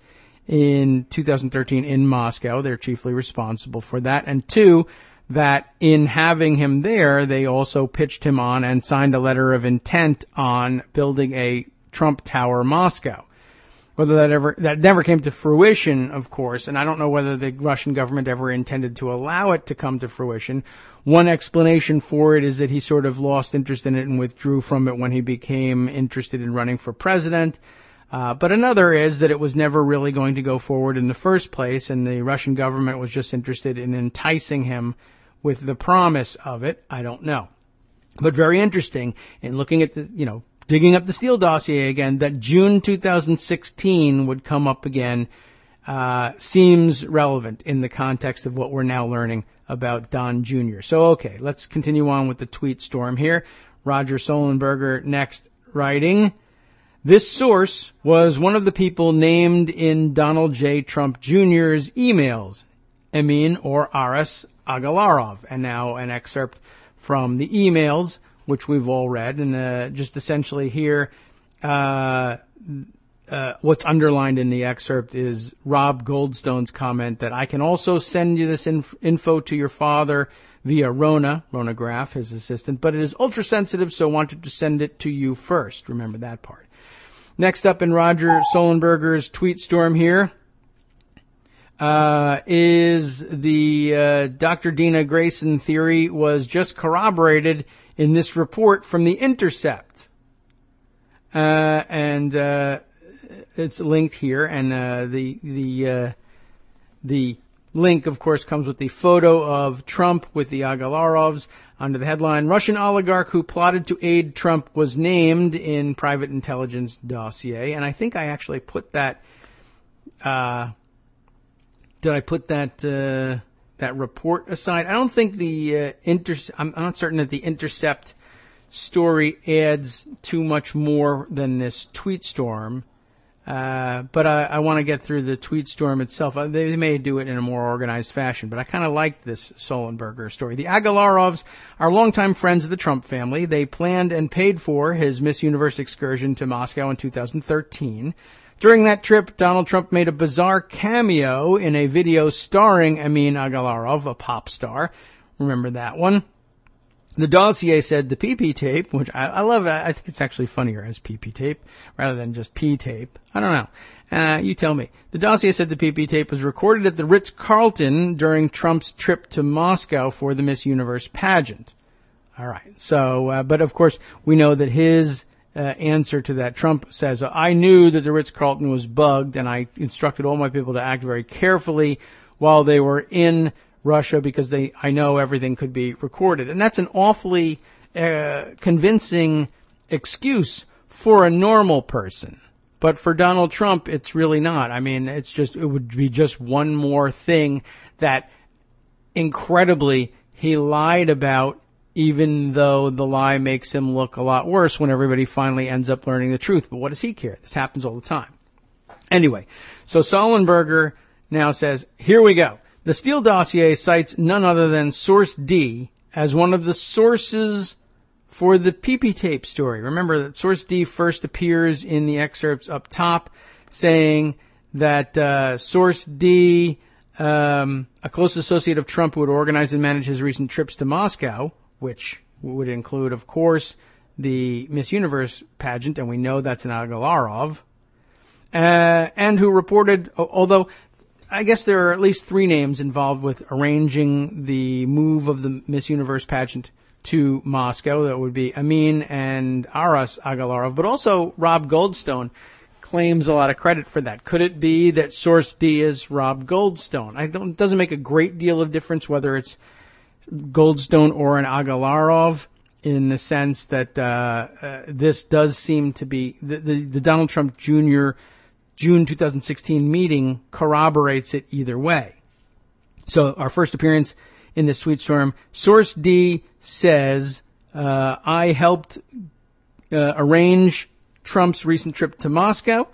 in 2013 in Moscow. They're chiefly responsible for that. And two, that in having him there, they also pitched him on and signed a letter of intent on building a Trump Tower Moscow. Whether that never came to fruition, of course, and I don't know whether the Russian government ever intended to allow it to come to fruition. One explanation for it is that he sort of lost interest in it and withdrew from it when he became interested in running for president. But another is that it was never really going to go forward in the first place, and the Russian government was just interested in enticing him with the promise of it. I don't know. But very interesting in looking at digging up the Steele dossier again, that June 2016 would come up again, seems relevant in the context of what we're now learning about Don Jr. So, okay, let's continue on with the tweet storm here. Roger Solenberger next writing, this source was one of the people named in Donald J. Trump Jr.'s emails, Amin or R.S. Agalarov. And now an excerpt from the emails, which we've all read, and just essentially here, what's underlined in the excerpt is Rob Goldstone's comment that I can also send you this info to your father via Rona Graf, his assistant, but it is ultra sensitive, so wanted to send it to you first. Remember that part. Next up in Roger Solenberger's tweet storm here is the Dr. Dina Grayson theory was just corroborated in this report from The Intercept. And it's linked here, and the link, of course, comes with the photo of Trump with the Agalarovs under the headline, Russian oligarch who plotted to aid Trump was named in private intelligence dossier. And I think I actually put that, did I put that report aside? I don't think I'm not certain that the Intercept story adds too much more than this tweet storm. But I want to get through the tweet storm itself. They may do it in a more organized fashion, but I kind of like this Solenberger story. The Agalarovs are longtime friends of the Trump family. They planned and paid for his Miss Universe excursion to Moscow in 2013. During that trip, Donald Trump made a bizarre cameo in a video starring Amin Agalarov, a pop star. Remember that one? The dossier said the PP tape, which I love. I think it's actually funnier as PP tape rather than just P tape. I don't know. You tell me. The dossier said the PP tape was recorded at the Ritz-Carlton during Trump's trip to Moscow for the Miss Universe pageant. All right. So, but of course, we know that his answer to that, Trump says, I knew that the Ritz-Carlton was bugged, and I instructed all my people to act very carefully while they were in Russia because I know everything could be recorded. And that's an awfully convincing excuse for a normal person. But for Donald Trump, it's really not. I mean, it would be just one more thing that incredibly he lied about, even though the lie makes him look a lot worse when everybody finally ends up learning the truth. But what does he care? This happens all the time. Anyway, so Sullenberger now says, here we go. The Steele dossier cites none other than Source D as one of the sources for the PP tape story. Remember that Source D first appears in the excerpts up top, saying that Source D, a close associate of Trump who would organize and manage his recent trips to Moscow, which would include, of course, the Miss Universe pageant, and we know that's an Agalarov, and who reported, although I guess there are at least three names involved with arranging the move of the Miss Universe pageant to Moscow. That would be Amin and Aras Agalarov, but also Rob Goldstone claims a lot of credit for that. Could it be that Source D is Rob Goldstone? It doesn't make a great deal of difference whether it's Goldstone or an Agalarov, in the sense that this does seem to be the Donald Trump Jr. June 2016 meeting corroborates it either way. So our first appearance in the Sweet Storm, Source D says, I helped arrange Trump's recent trip to Moscow,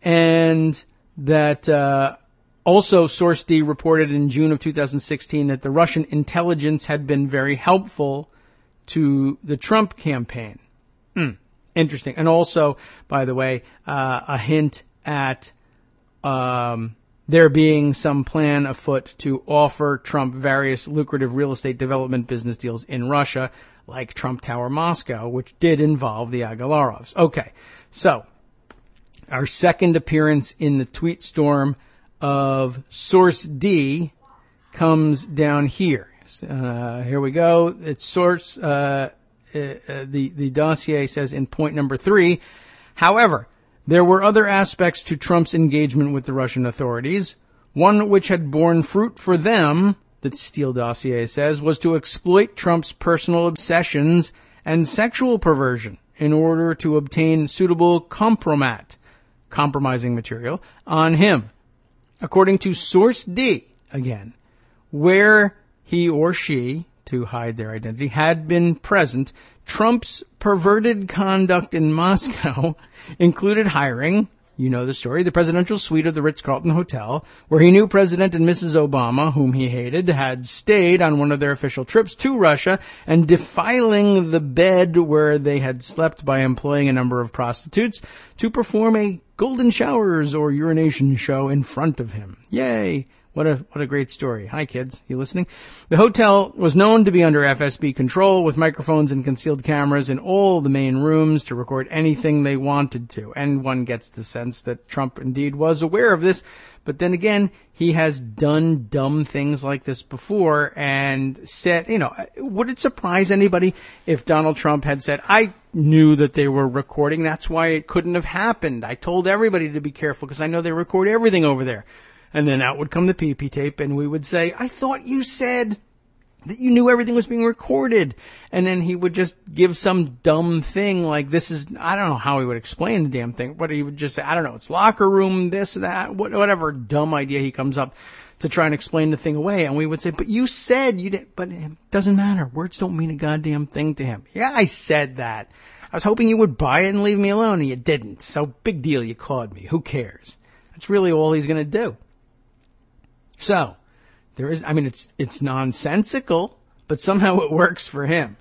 and that also, Source D reported in June of 2016 that the Russian intelligence had been very helpful to the Trump campaign. Interesting. And also, by the way, a hint at there being some plan afoot to offer Trump various lucrative real estate development business deals in Russia, like Trump Tower Moscow, which did involve the Agalarovs. Okay, so our second appearance in the tweet storm of Source D comes down here. Here we go. It's Source. The dossier says in point number 3, however, there were other aspects to Trump's engagement with the Russian authorities. One which had borne fruit for them, the Steele dossier says, was to exploit Trump's personal obsessions and sexual perversion in order to obtain suitable compromising material on him. According to Source D, again, where he or she, to hide their identity, had been present, Trump's perverted conduct in Moscow included hiring, you know the story, the presidential suite of the Ritz-Carlton Hotel, where he knew President and Mrs. Obama, whom he hated, had stayed on one of their official trips to Russia, and defiling the bed where they had slept by employing a number of prostitutes to perform a golden showers or urination show in front of him. Yay! What a great story. Hi, kids. You listening? The hotel was known to be under FSB control, with microphones and concealed cameras in all the main rooms to record anything they wanted to. And one gets the sense that Trump indeed was aware of this. But then again, he has done dumb things like this before and said, would it surprise anybody if Donald Trump had said, I knew that they were recording. That's why it couldn't have happened. I told everybody to be careful because I know they record everything over there. And then out would come the PP tape, and we would say, I thought you said that you knew everything was being recorded. And then he would just give some dumb thing like this is, I don't know how he would explain the damn thing, but he would just say, I don't know, it's locker room, this, that, whatever dumb idea he comes up to try and explain the thing away. And we would say, but you said you did, but it doesn't matter. Words don't mean a goddamn thing to him. Yeah, I said that. I was hoping you would buy it and leave me alone, and you didn't. So big deal, you called me. Who cares? That's really all he's going to do. So, it's nonsensical, but somehow it works for him.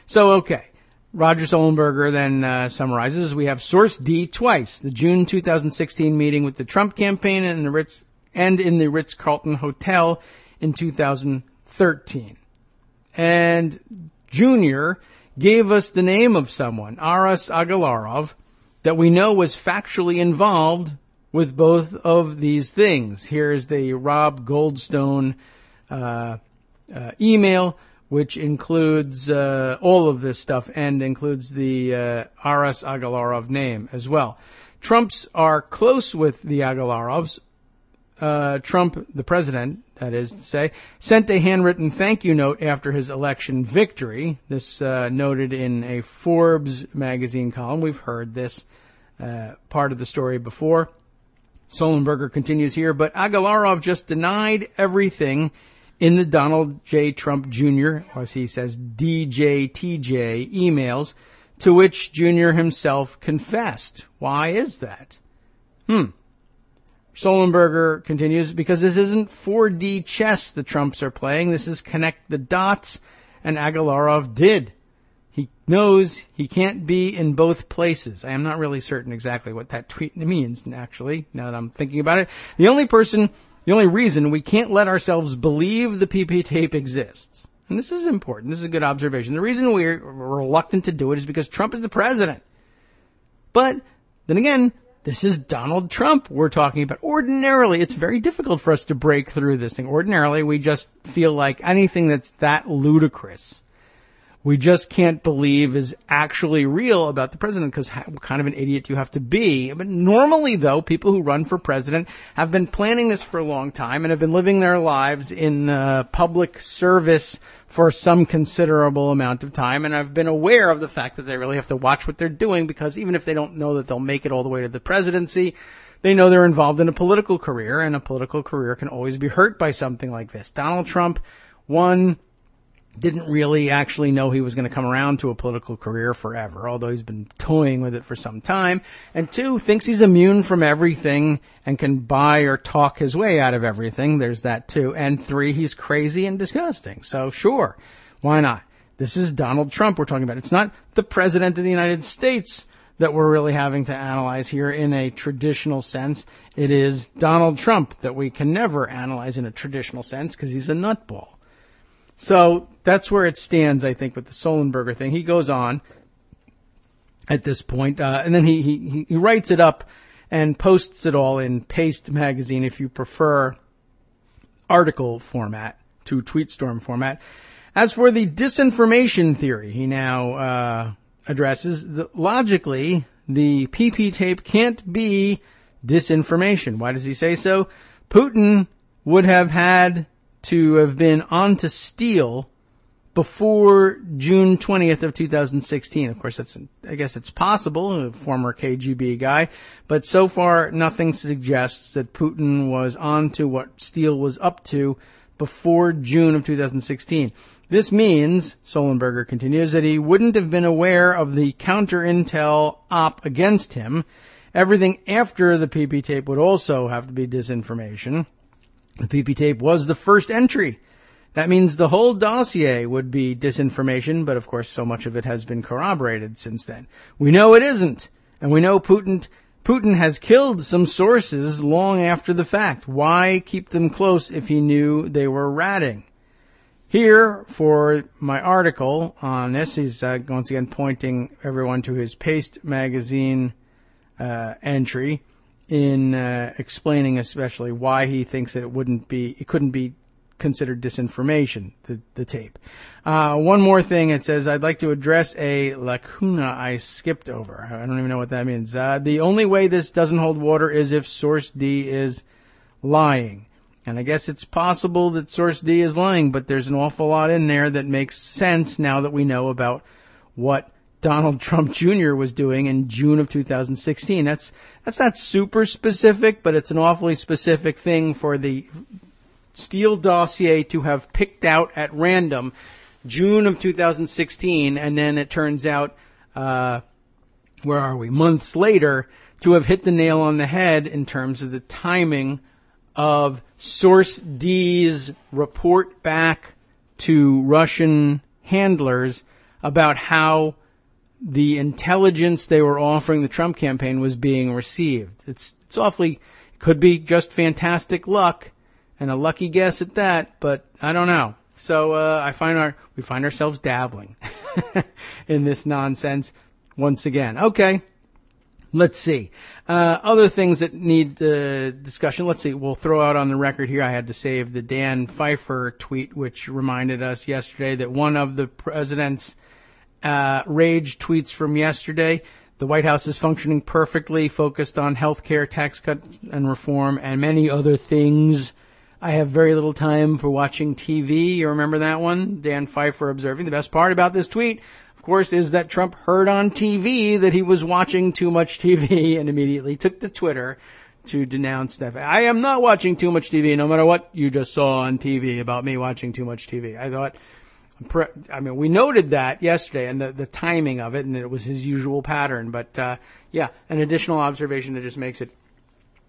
So, okay, Roger Sullenberger then summarizes, we have source D twice, the June 2016 meeting with the Trump campaign and in the Ritz-Carlton Hotel in 2013. And Junior gave us the name of someone, Aras Agalarov, that we know was factually involved with both of these things. Here's the Rob Goldstone email, which includes all of this stuff and includes the Aras Agalarov name as well. Trumps are close with the Agalarovs. Trump, the president, that is to say, sent a handwritten thank you note after his election victory. This noted in a Forbes magazine column. We've heard this part of the story before. Sullenberger continues here, but Agalarov just denied everything in the Donald J. Trump Jr., or as he says, DJTJ emails, to which Jr. himself confessed. Why is that? Sullenberger continues, because this isn't 4D chess the Trumps are playing. This is connect the dots, and Agalarov did. He knows he can't be in both places. I am not really certain exactly what that tweet means, actually, now that I'm thinking about it. The only reason we can't let ourselves believe the PP tape exists, and this is important, this is a good observation, the reason we're reluctant to do it is because Trump is the president. But then again, this is Donald Trump we're talking about. Ordinarily, it's very difficult for us to break through this thing. Ordinarily, we just feel like anything that's that ludicrous, we just can't believe is actually real about the president, because what kind of an idiot you have to be. But normally, though, people who run for president have been planning this for a long time and have been living their lives in public service for some considerable amount of time, and have been aware of the fact that they really have to watch what they're doing, because even if they don't know that they'll make it all the way to the presidency, they know they're involved in a political career, and a political career can always be hurt by something like this. Donald Trump, one, didn't really actually know he was going to come around to a political career forever, although he's been toying with it for some time. And two, thinks he's immune from everything and can buy or talk his way out of everything. There's that too. And three, he's crazy and disgusting. So sure, why not? This is Donald Trump we're talking about. It's not the president of the United States that we're really having to analyze here in a traditional sense. It is Donald Trump that we can never analyze in a traditional sense, because he's a nutball. So that's where it stands, I think, with the Sullenberger thing. He goes on at this point, and then he writes it up and posts it all in Paste magazine, if you prefer article format to tweetstorm format. As for the disinformation theory, he now addresses, logically, the PP tape can't be disinformation. Why does he say so? Putin would have had to have been on to steal before June 20th of 2016. Of course, I guess it's possible, a former KGB guy, but so far nothing suggests that Putin was on to what Steele was up to before June of 2016. This means, Sullenberger continues, that he wouldn't have been aware of the counter-intel op against him. Everything after the PP tape would also have to be disinformation. The PP tape was the first entry. That means the whole dossier would be disinformation, but of course so much of it has been corroborated since then. We know it isn't, and we know Putin has killed some sources long after the fact. Why keep them close if he knew they were ratting? Here, for my article on this, he's once again pointing everyone to his Paste magazine entry in explaining especially why he thinks that it couldn't be considered disinformation, the tape. One more thing, it says, I'd like to address a lacuna I skipped over. I don't even know what that means. The only way this doesn't hold water is if source D is lying. And I guess it's possible that source D is lying, but there's an awful lot in there that makes sense now that we know about what Donald Trump Jr. was doing in June of 2016. That's not super specific, but it's an awfully specific thing for the Steele dossier to have picked out at random June of 2016, and then it turns out, months later, to have hit the nail on the head in terms of the timing of Source D's report back to Russian handlers about how the intelligence they were offering the Trump campaign was being received. It's awfully, could be just fantastic luck and a lucky guess at that, but I don't know. So, we find ourselves dabbling in this nonsense once again. Okay. Let's see. Other things that need discussion. Let's see. We'll throw out on the record here. I had to save the Dan Pfeiffer tweet, which reminded us yesterday that one of the president's rage tweets from yesterday, the White House is functioning perfectly, focused on health care, tax cut and reform, and many other things. I have very little time for watching TV. You remember that one? Dan Pfeiffer observing, the best part about this tweet, of course, is that Trump heard on TV that he was watching too much TV and immediately took to Twitter to denounce that. I am not watching too much TV, no matter what you just saw on TV about me watching too much TV. I thought, we noted that yesterday and the timing of it, and it was his usual pattern. But, an additional observation that just makes it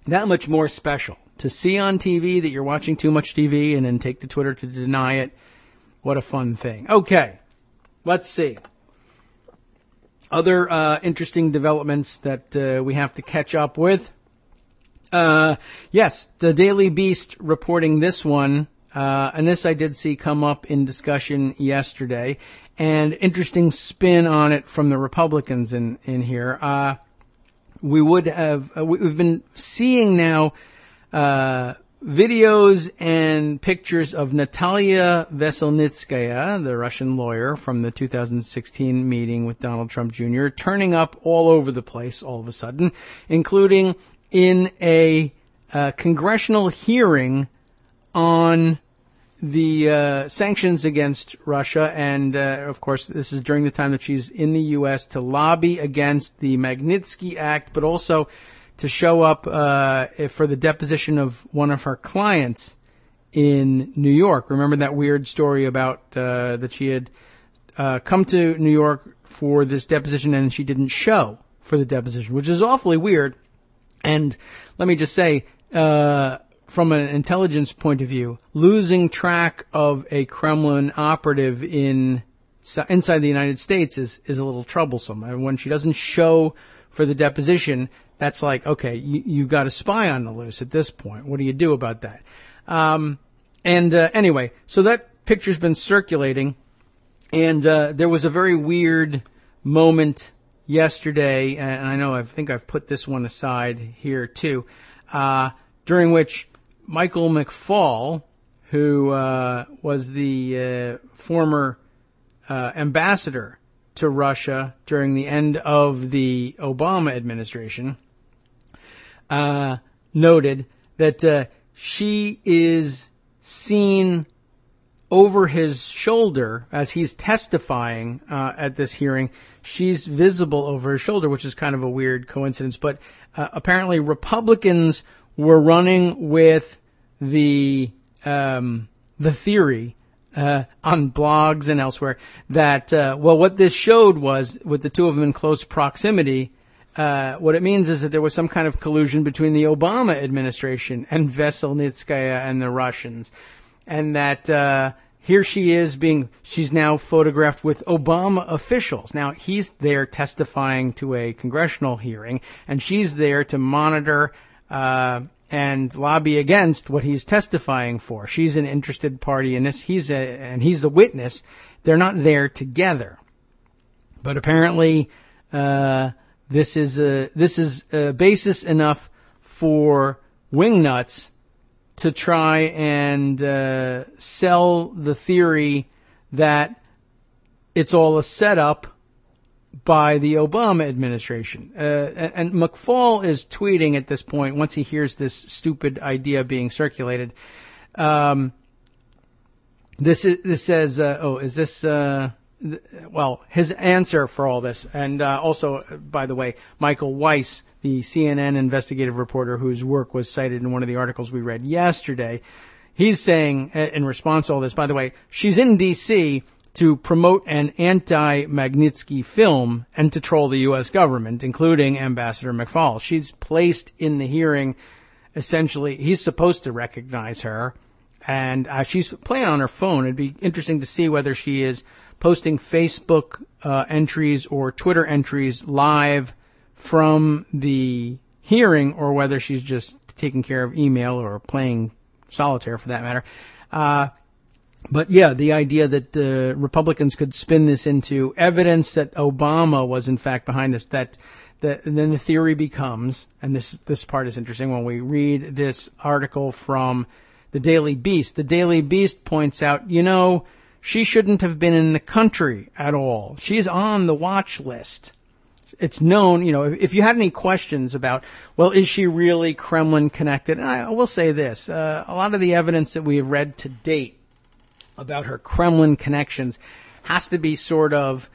that much more special. To see on TV that you're watching too much TV and then take to Twitter to deny it. What a fun thing. Okay. Let's see. Other interesting developments that we have to catch up with. Yes, the Daily Beast reporting this one, and this I did see come up in discussion yesterday, and interesting spin on it from the Republicans in here. We've been seeing now videos and pictures of Natalia Veselnitskaya, the Russian lawyer from the 2016 meeting with Donald Trump Jr., turning up all over the place all of a sudden, including in a congressional hearing on the sanctions against Russia. And, of course, this is during the time that she's in the U.S. to lobby against the Magnitsky Act, but also to show up for the deposition of one of her clients in New York. Remember that weird story about that she had come to New York for this deposition and she didn't show for the deposition, which is awfully weird. And let me just say, from an intelligence point of view, losing track of a Kremlin operative inside the United States is a little troublesome. And when she doesn't show for the deposition, that's like, okay, you've got a spy on the loose at this point. What do you do about that? Anyway, so that picture's been circulating, and there was a very weird moment yesterday, and I think I've put this one aside here too, during which Michael McFaul, who was the former ambassador to Russia during the end of the Obama administration, noted that she is seen over his shoulder as he's testifying at this hearing. She's visible over his shoulder, which is kind of a weird coincidence. But apparently Republicans were running with the theory on blogs and elsewhere that, what this showed was, with the two of them in close proximity, what it means is that there was some kind of collusion between the Obama administration and Veselnitskaya and the Russians. And that, here she is she's now photographed with Obama officials. Now, he's there testifying to a congressional hearing, and she's there to monitor, and lobby against what he's testifying for. She's an interested party in this. He's the witness. They're not there together. But apparently, this is basis enough for wingnuts to try and sell the theory that it's all a setup by the Obama administration. And McFaul is tweeting at this point, once he hears this stupid idea being circulated. His answer for all this. And also, by the way, Michael Weiss, the CNN investigative reporter whose work was cited in one of the articles we read yesterday, he's saying, in response to all this, by the way, she's in D.C. to promote an anti-Magnitsky film and to troll the U.S. government, including Ambassador McFaul. She's placed in the hearing, essentially, he's supposed to recognize her, and she's playing on her phone. It'd be interesting to see whether she is posting Facebook entries or Twitter entries live from the hearing, or whether she's just taking care of email or playing solitaire for that matter. But yeah, the idea that the Republicans could spin this into evidence that Obama was in fact behind this, and then the theory becomes, and this part is interesting, when we read this article from the Daily Beast points out, she shouldn't have been in the country at all. She's on the watch list. It's known, if you had any questions about, well, is she really Kremlin connected? And I will say this, a lot of the evidence that we have read to date about her Kremlin connections has to be sort of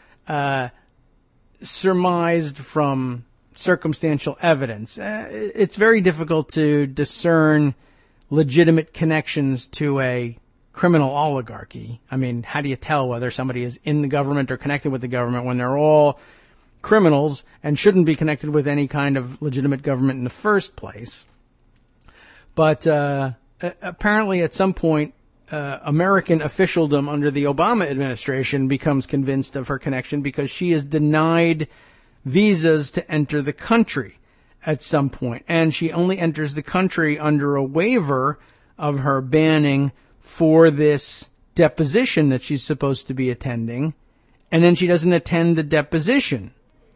surmised from circumstantial evidence. It's very difficult to discern legitimate connections to a criminal oligarchy. I mean, how do you tell whether somebody is in the government or connected with the government when they're all criminals and shouldn't be connected with any kind of legitimate government in the first place? But apparently at some point, American officialdom under the Obama administration becomes convinced of her connection because she is denied visas to enter the country at some point. And she only enters the country under a waiver of her banning for this deposition that she's supposed to be attending. And then she doesn't attend the deposition.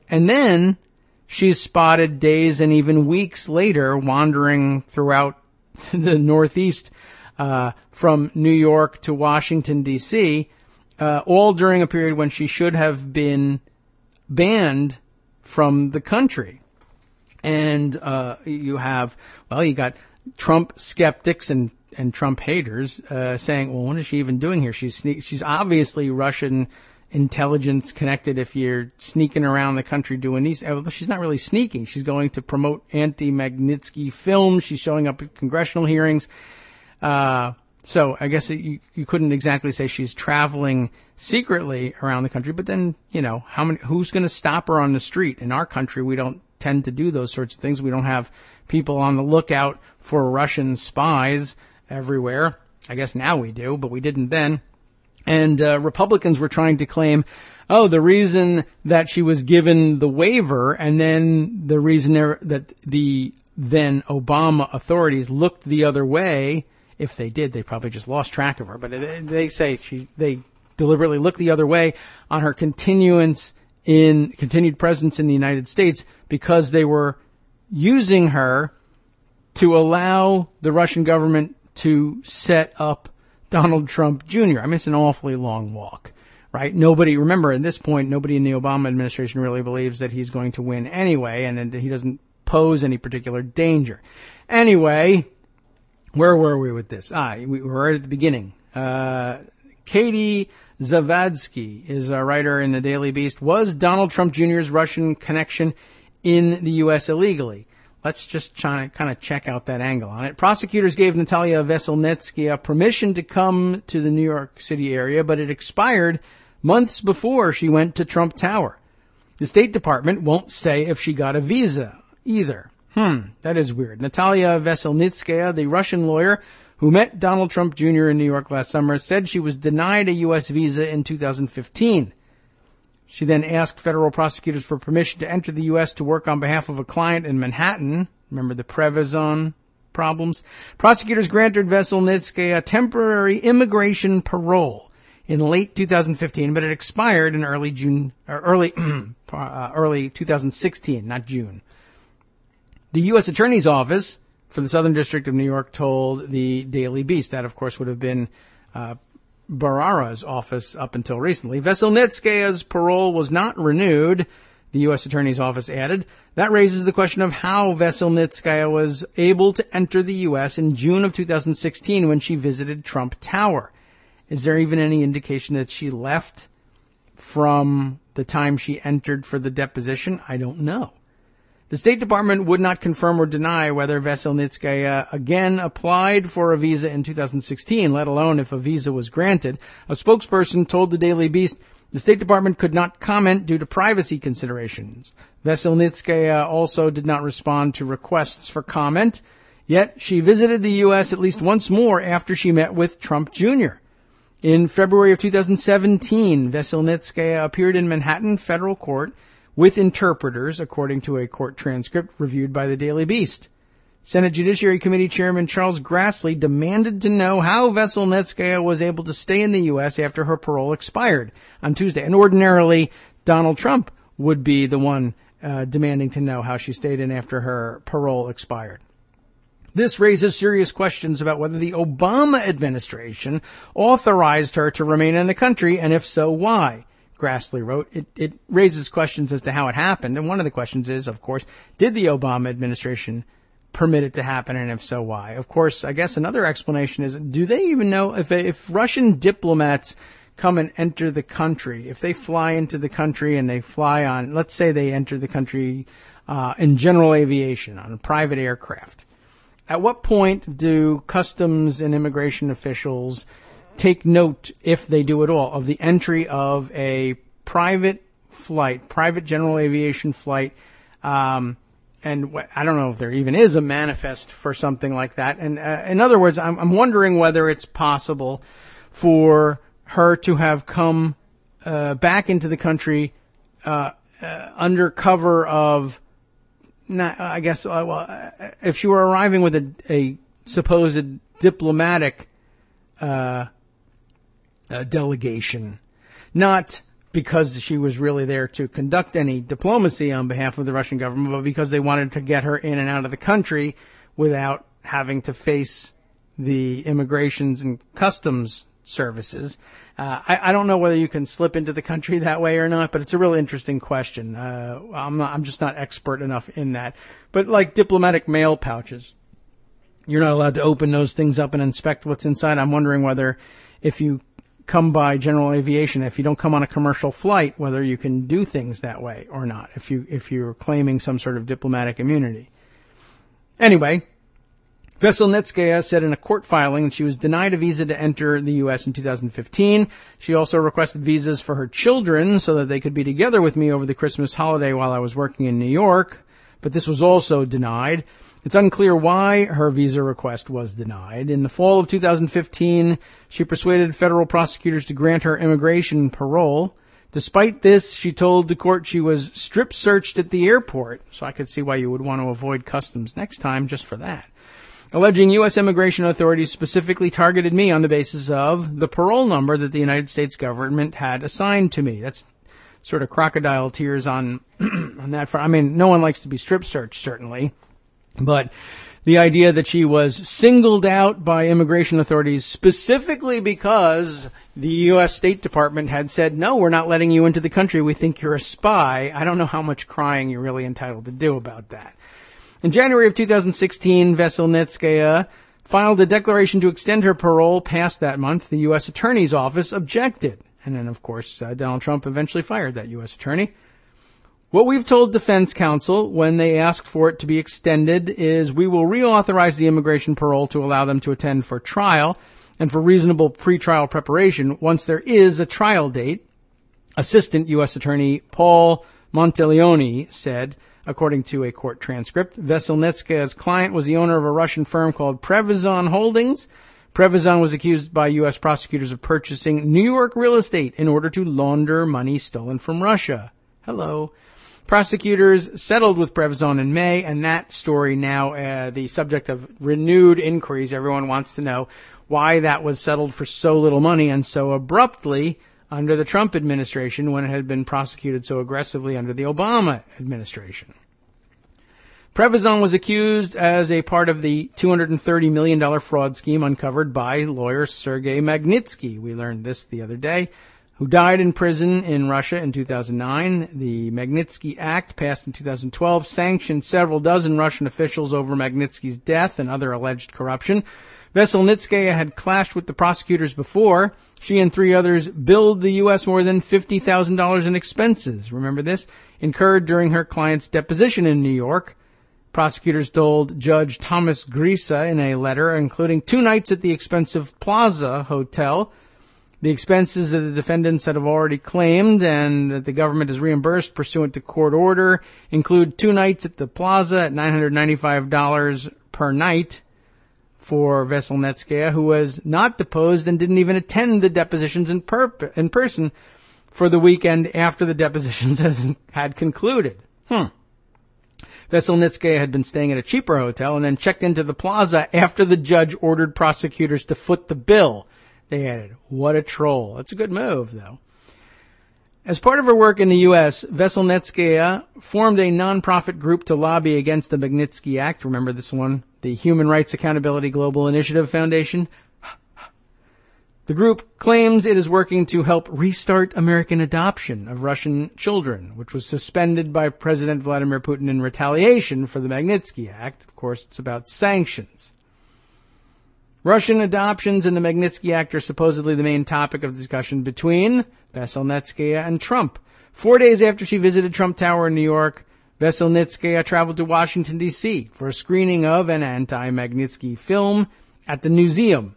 And then she's spotted days and even weeks later wandering throughout the Northeast, from New York to Washington, D.C., all during a period when she should have been banned from the country. And you got Trump skeptics and Trump haters saying, well, what is she even doing here? She's obviously Russian intelligence connected if you're sneaking around the country doing these. She's not really sneaking. She's going to promote anti-Magnitsky films. She's showing up at congressional hearings. So I guess you couldn't exactly say she's traveling secretly around the country, but then, who's going to stop her on the street? In our country, we don't tend to do those sorts of things. We don't have people on the lookout for Russian spies everywhere. I guess now we do, but we didn't then. And Republicans were trying to claim, the reason that she was given the waiver and then the reason that the then Obama authorities looked the other way. If they did, they probably just lost track of her. But they say they deliberately looked the other way on her continued presence in the United States because they were using her to allow the Russian government to set up Donald Trump Jr. I mean, it's an awfully long walk, right? Remember, at this point, nobody in the Obama administration really believes that he's going to win anyway, and he doesn't pose any particular danger. Anyway, where were we with this? We were right at the beginning. Katie Zavadski is a writer in the Daily Beast. Was Donald Trump Jr.'s Russian connection in the U.S. illegally? Let's just kind of check out that angle on it. Prosecutors gave Natalia Veselnitskaya permission to come to the New York City area, but it expired months before she went to Trump Tower. The State Department won't say if she got a visa either. That is weird. Natalia Veselnitskaya, the Russian lawyer who met Donald Trump Jr. in New York last summer, said she was denied a U.S. visa in 2015. She then asked federal prosecutors for permission to enter the U.S. to work on behalf of a client in Manhattan. Remember the Prevezon problems? Prosecutors granted Veselnitskaya temporary immigration parole in late 2015, but it expired in early 2016, not June. The U.S. Attorney's Office for the Southern District of New York told the Daily Beast. That, of course, would have been Barara's office up until recently. Veselnitskaya's parole was not renewed, the U.S. Attorney's Office added. That raises the question of how Veselnitskaya was able to enter the U.S. in June of 2016 when she visited Trump Tower. Is there even any indication that she left from the time she entered for the deposition? I don't know. The State Department would not confirm or deny whether Veselnitskaya again applied for a visa in 2016, let alone if a visa was granted. A spokesperson told the Daily Beast the State Department could not comment due to privacy considerations. Veselnitskaya also did not respond to requests for comment, yet she visited the U.S. at least once more after she met with Trump Jr. In February of 2017, Veselnitskaya appeared in Manhattan federal court with interpreters, according to a court transcript reviewed by the Daily Beast. Senate Judiciary Committee Chairman Charles Grassley demanded to know how Veselnitskaya was able to stay in the U.S. after her parole expired on Tuesday. And ordinarily, Donald Trump would be the one demanding to know how she stayed in after her parole expired. This raises serious questions about whether the Obama administration authorized her to remain in the country, and if so, why? Grassley wrote, it raises questions as to how it happened, and one of the questions is, of course, did the Obama administration permit it to happen, and if so, why? Of course, I guess another explanation is, do they even know if Russian diplomats come and enter the country, if they fly into the country and they fly on, let's say they enter the country in general aviation on a private aircraft, at what point do customs and immigration officials take note, if they do at all, of the entry of a private flight, private general aviation flight? And I don't know if there even is a manifest for something like that. And in other words, I'm wondering whether it's possible for her to have come back into the country under cover of, I guess, if she were arriving with a supposed diplomatic delegation, not because she was really there to conduct any diplomacy on behalf of the Russian government, but because they wanted to get her in and out of the country without having to face the immigrations and customs services. I don't know whether you can slip into the country that way or not, but it's a really interesting question. I'm just not expert enough in that. But like diplomatic mail pouches, you're not allowed to open those things up and inspect what's inside. I'm wondering whether if you come by general aviation, if you don't come on a commercial flight, whether you can do things that way or not, if you're claiming some sort of diplomatic immunity. Anyway, Veselnitskaya said in a court filing that she was denied a visa to enter the U.S. in 2015. She also requested visas for her children so that they could be together with me over the Christmas holiday while I was working in New York, but this was also denied. It's unclear why her visa request was denied. In the fall of 2015, she persuaded federal prosecutors to grant her immigration parole. Despite this, she told the court she was strip searched at the airport, so I could see why you would want to avoid customs next time just for that. Alleging U.S. immigration authorities specifically targeted me on the basis of the parole number that the United States government had assigned to me. That's sort of crocodile tears on that front. I mean, no one likes to be strip searched, certainly. But the idea that she was singled out by immigration authorities specifically because the U.S. State Department had said, no, we're not letting you into the country. We think you're a spy. I don't know how much crying you're really entitled to do about that. In January of 2016, Veselnitskaya filed a declaration to extend her parole past that month. The U.S. Attorney's Office objected. And then, of course, Donald Trump eventually fired that U.S. attorney. What we've told defense counsel when they asked for it to be extended is we will reauthorize the immigration parole to allow them to attend for trial and for reasonable pretrial preparation once there is a trial date. Assistant U.S. Attorney Paul Monteleone said, according to a court transcript, Veselnitskaya's client was the owner of a Russian firm called Previzon Holdings. Previzon was accused by U.S. prosecutors of purchasing New York real estate in order to launder money stolen from Russia. Hello. Prosecutors settled with Previzon in May, and that story now the subject of renewed inquiries. Everyone wants to know why that was settled for so little money and so abruptly under the Trump administration when it had been prosecuted so aggressively under the Obama administration. Previzon was accused as a part of the $230 million fraud scheme uncovered by lawyer Sergei Magnitsky. We learned this the other day, who died in prison in Russia in 2009. The Magnitsky Act, passed in 2012, sanctioned several dozen Russian officials over Magnitsky's death and other alleged corruption. Veselnitskaya had clashed with the prosecutors before. She and three others billed the U.S. more than $50,000 in expenses. Remember this? Incurred during her client's deposition in New York. Prosecutors told Judge Thomas Grisa in a letter, including 2 nights at the expensive Plaza Hotel. The expenses that the defendants have already claimed and that the government has reimbursed pursuant to court order include 2 nights at the Plaza at $995 per night, for Veselnitskaya, who was not deposed and didn't even attend the depositions in person for the weekend after the depositions had concluded. Veselnitskaya had been staying at a cheaper hotel and then checked into the plaza after the judge ordered prosecutors to foot the bill. They added, what a troll. That's a good move, though. As part of her work in the U.S., Veselnitskaya formed a nonprofit group to lobby against the Magnitsky Act. Remember this one? The Human Rights Accountability Global Initiative Foundation. The group claims it is working to help restart American adoption of Russian children, which was suspended by President Vladimir Putin in retaliation for the Magnitsky Act. Of course, it's about sanctions. Russian adoptions and the Magnitsky Act are supposedly the main topic of discussion between Veselnitskaya and Trump. 4 days after she visited Trump Tower in New York, Veselnitskaya traveled to Washington, D.C. for a screening of an anti-Magnitsky film at the Newseum.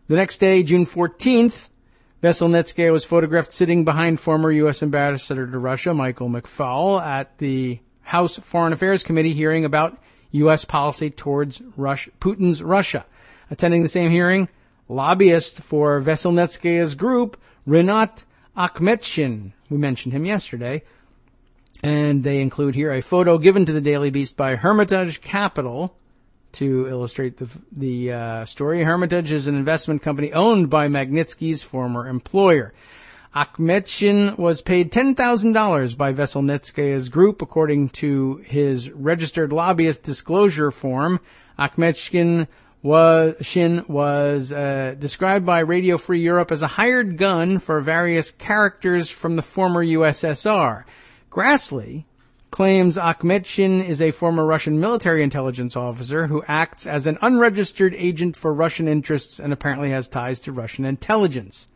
The next day, June 14th, Veselnitskaya was photographed sitting behind former U.S. Ambassador to Russia, Michael McFaul, at the House Foreign Affairs Committee hearing about U.S. policy towards Putin's Russia. Attending the same hearing, lobbyist for Veselnitskaya's group, Rinat Akhmetshin. We mentioned him yesterday. And they include here a photo given to the Daily Beast by Hermitage Capital to illustrate the story. Hermitage is an investment company owned by Magnitsky's former employer. Akhmetshin was paid $10,000 by Veselnitskaya's group, according to his registered lobbyist disclosure form. Akhmetshin was described by Radio Free Europe as a hired gun for various characters from the former USSR. Grassley claims Akhmetshin is a former Russian military intelligence officer who acts as an unregistered agent for Russian interests and apparently has ties to Russian intelligence.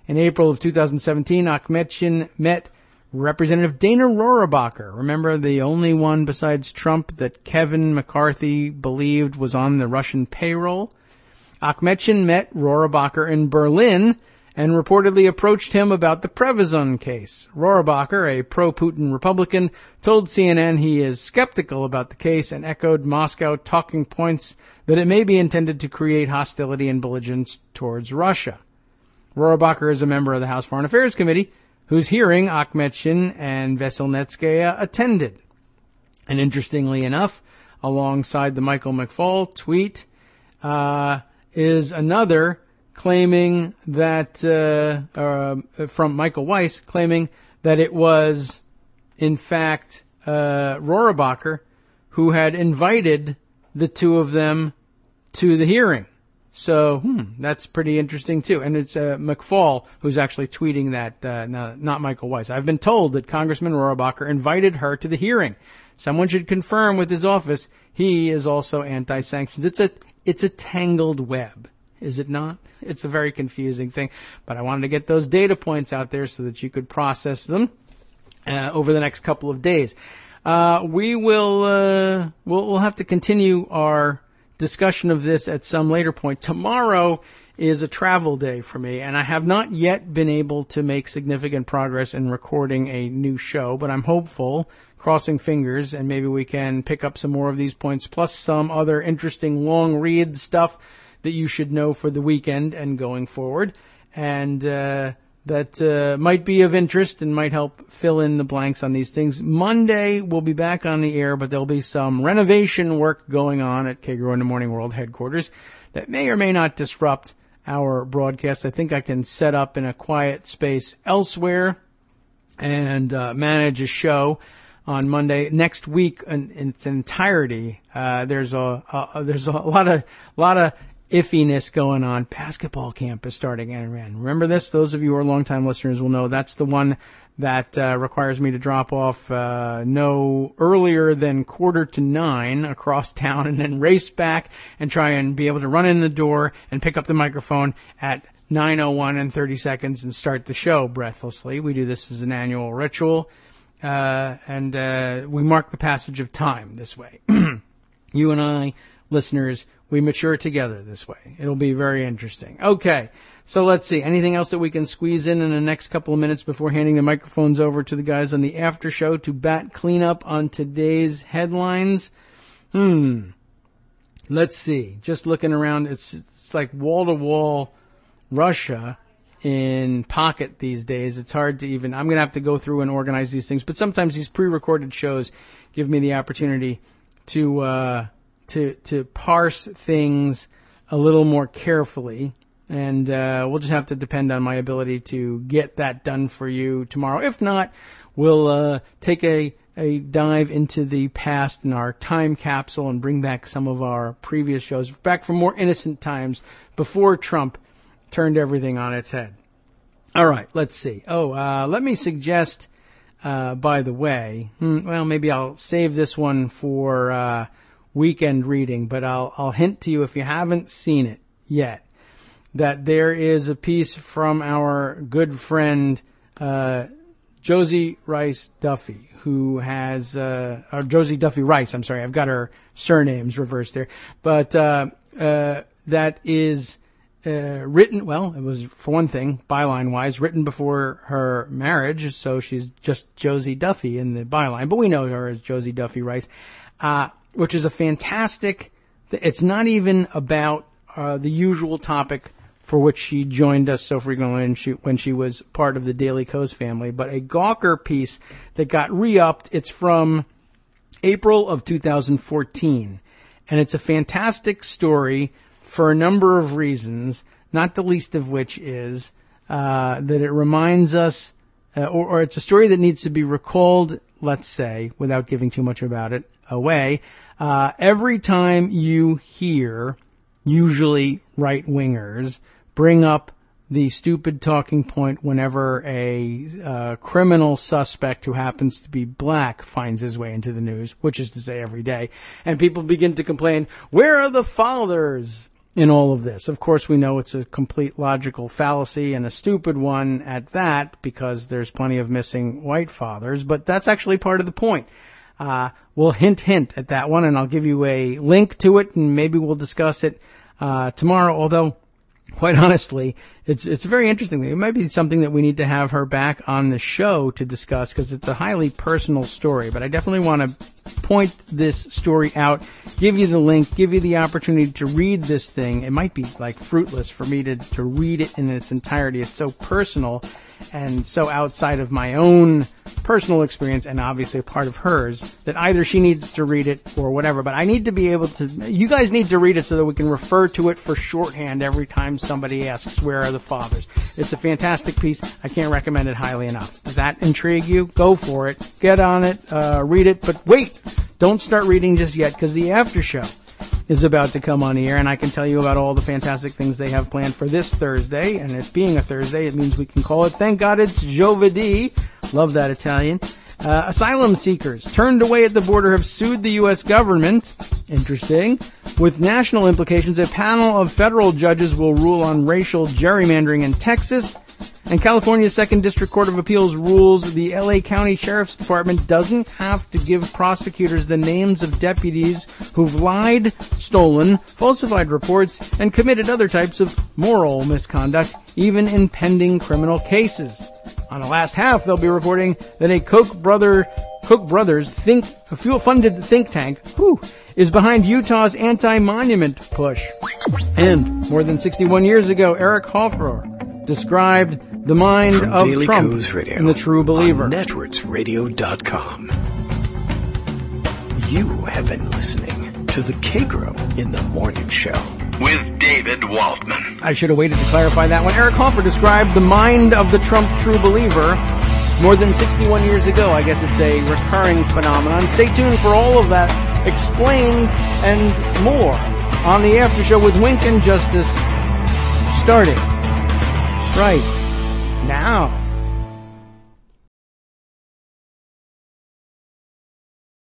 In April of 2017, Akhmetshin met Representative Dana Rohrabacher, remember the only one besides Trump that Kevin McCarthy believed was on the Russian payroll? Akhmetshin met Rohrabacher in Berlin and reportedly approached him about the Prevezon case. Rohrabacher, a pro-Putin Republican, told CNN he is skeptical about the case and echoed Moscow talking points that it may be intended to create hostility and belligerence towards Russia. Rohrabacher is a member of the House Foreign Affairs Committee, whose hearing Akhmetshin and Veselnitskaya attended. And interestingly enough, alongside the Michael McFaul tweet, is another claiming that, from Michael Weiss, claiming that it was, in fact, Rohrabacher who had invited the two of them to the hearing. So, that's pretty interesting too. And it's McFaul who's actually tweeting that, not Michael Weiss. I've been told that Congressman Rohrabacher invited her to the hearing. Someone should confirm with his office he is also anti-sanctions. It's a tangled web, is it not? It's a very confusing thing. But I wanted to get those data points out there so that you could process them over the next couple of days. We'll have to continue our discussion of this at some later point. Tomorrow is a travel day for me, and I have not yet been able to make significant progress in recording a new show, but I'm hopeful, crossing fingers, and maybe we can pick up some more of these points, plus some other interesting long read stuff that you should know for the weekend and going forward, and that might be of interest and might help fill in the blanks on these things. Monday, we'll be back on the air, but there'll be some renovation work going on at Kagro in the Morning World headquarters that may or may not disrupt our broadcast. I think I can set up in a quiet space elsewhere and manage a show on Monday. Next week, in its entirety, there's a lot of iffiness going on. Basketball camp is starting, and remember this? Those of you who are longtime listeners will know that's the one that requires me to drop off no earlier than 8:45 across town and then race back and try and be able to run in the door and pick up the microphone at 9:01 and 30 seconds and start the show breathlessly. We do this as an annual ritual, and we mark the passage of time this way. You and I, listeners, we mature together this way. It'll be very interesting. Okay, so let's see. Anything else that we can squeeze in the next couple of minutes before handing the microphones over to the guys on the after show to bat cleanup on today's headlines? let's see. Just looking around, it's like wall-to-wall Russia in pocket these days. It's hard to even, I'm going to have to go through and organize these things, but sometimes these pre-recorded shows give me the opportunity to parse things a little more carefully, and we'll just have to depend on my ability to get that done for you tomorrow. If not, we'll take a dive into the past in our time capsule and bring back some of our previous shows, back from more innocent times before Trump turned everything on its head. All right, let's see. Let me suggest, by the way, maybe I'll save this one for weekend reading, but I'll hint to you, if you haven't seen it yet, that there is a piece from our good friend Josie Rice Duffy, who has, or Josie Duffy Rice, I'm sorry, I've got her surnames reversed there, but that is written, well, it was, for one thing, byline-wise, written before her marriage, so she's just Josie Duffy in the byline, but we know her as Josie Duffy Rice, which is a fantastic, it's not even about the usual topic for which she joined us so frequently when she was part of the Daily Kos family, but a Gawker piece that got re-upped. It's from April of 2014, and it's a fantastic story for a number of reasons, not the least of which is that it reminds us, or it's a story that needs to be recalled, let's say, without giving too much about it away, every time you hear, usually right-wingers, bring up the stupid talking point whenever a criminal suspect who happens to be black finds his way into the news, which is to say every day, and people begin to complain, where are the fathers in all of this? Of course, we know it's a complete logical fallacy and a stupid one at that, because there's plenty of missing white fathers, but that's actually part of the point. We'll hint at that one, and I'll give you a link to it, and maybe we'll discuss it tomorrow, although quite honestly, it's very interesting. It might be something that we need to have her back on the show to discuss, because it's a highly personal story. But I definitely want to point this story out, give you the link, give you the opportunity to read this thing. It might be like fruitless for me to read it in its entirety. It's so personal and so outside of my own personal experience, and obviously a part of hers, that either she needs to read it or whatever. But I need to be able to, you guys need to read it so that we can refer to it for shorthand every time somebody asks, where are the fathers? It's a fantastic piece. I can't recommend it highly enough. Does that intrigue you? Go for it. Get on it. Read it. But wait, don't start reading just yet, because the after show is about to come on the air, and I can tell you about all the fantastic things they have planned for this Thursday. And it being a Thursday, it means we can call it, thank God it's Giovedì. Love that Italian. Asylum seekers turned away at the border have sued the U.S. government. Interesting. With national implications, a panel of federal judges will rule on racial gerrymandering in Texas. And California's 2nd District Court of Appeals rules the L.A. County Sheriff's Department doesn't have to give prosecutors the names of deputies who've lied, stolen, falsified reports, and committed other types of moral misconduct, even in pending criminal cases. On the last half, they'll be reporting that a Koch brothers fuel-funded think tank is behind Utah's anti-monument push. And more than 61 years ago, Eric Hoffer described the mind From of Daily Trump Kos Radio in The True Believer. On networksradio.com. You have been listening to the Kagro in the Morning Show with David Waldman. I should have waited to clarify that one. Eric Hoffer described the mind of the Trump True Believer more than 61 years ago. I guess it's a recurring phenomenon. Stay tuned for all of that explained and more on the after show with Wink and Justice starting right now.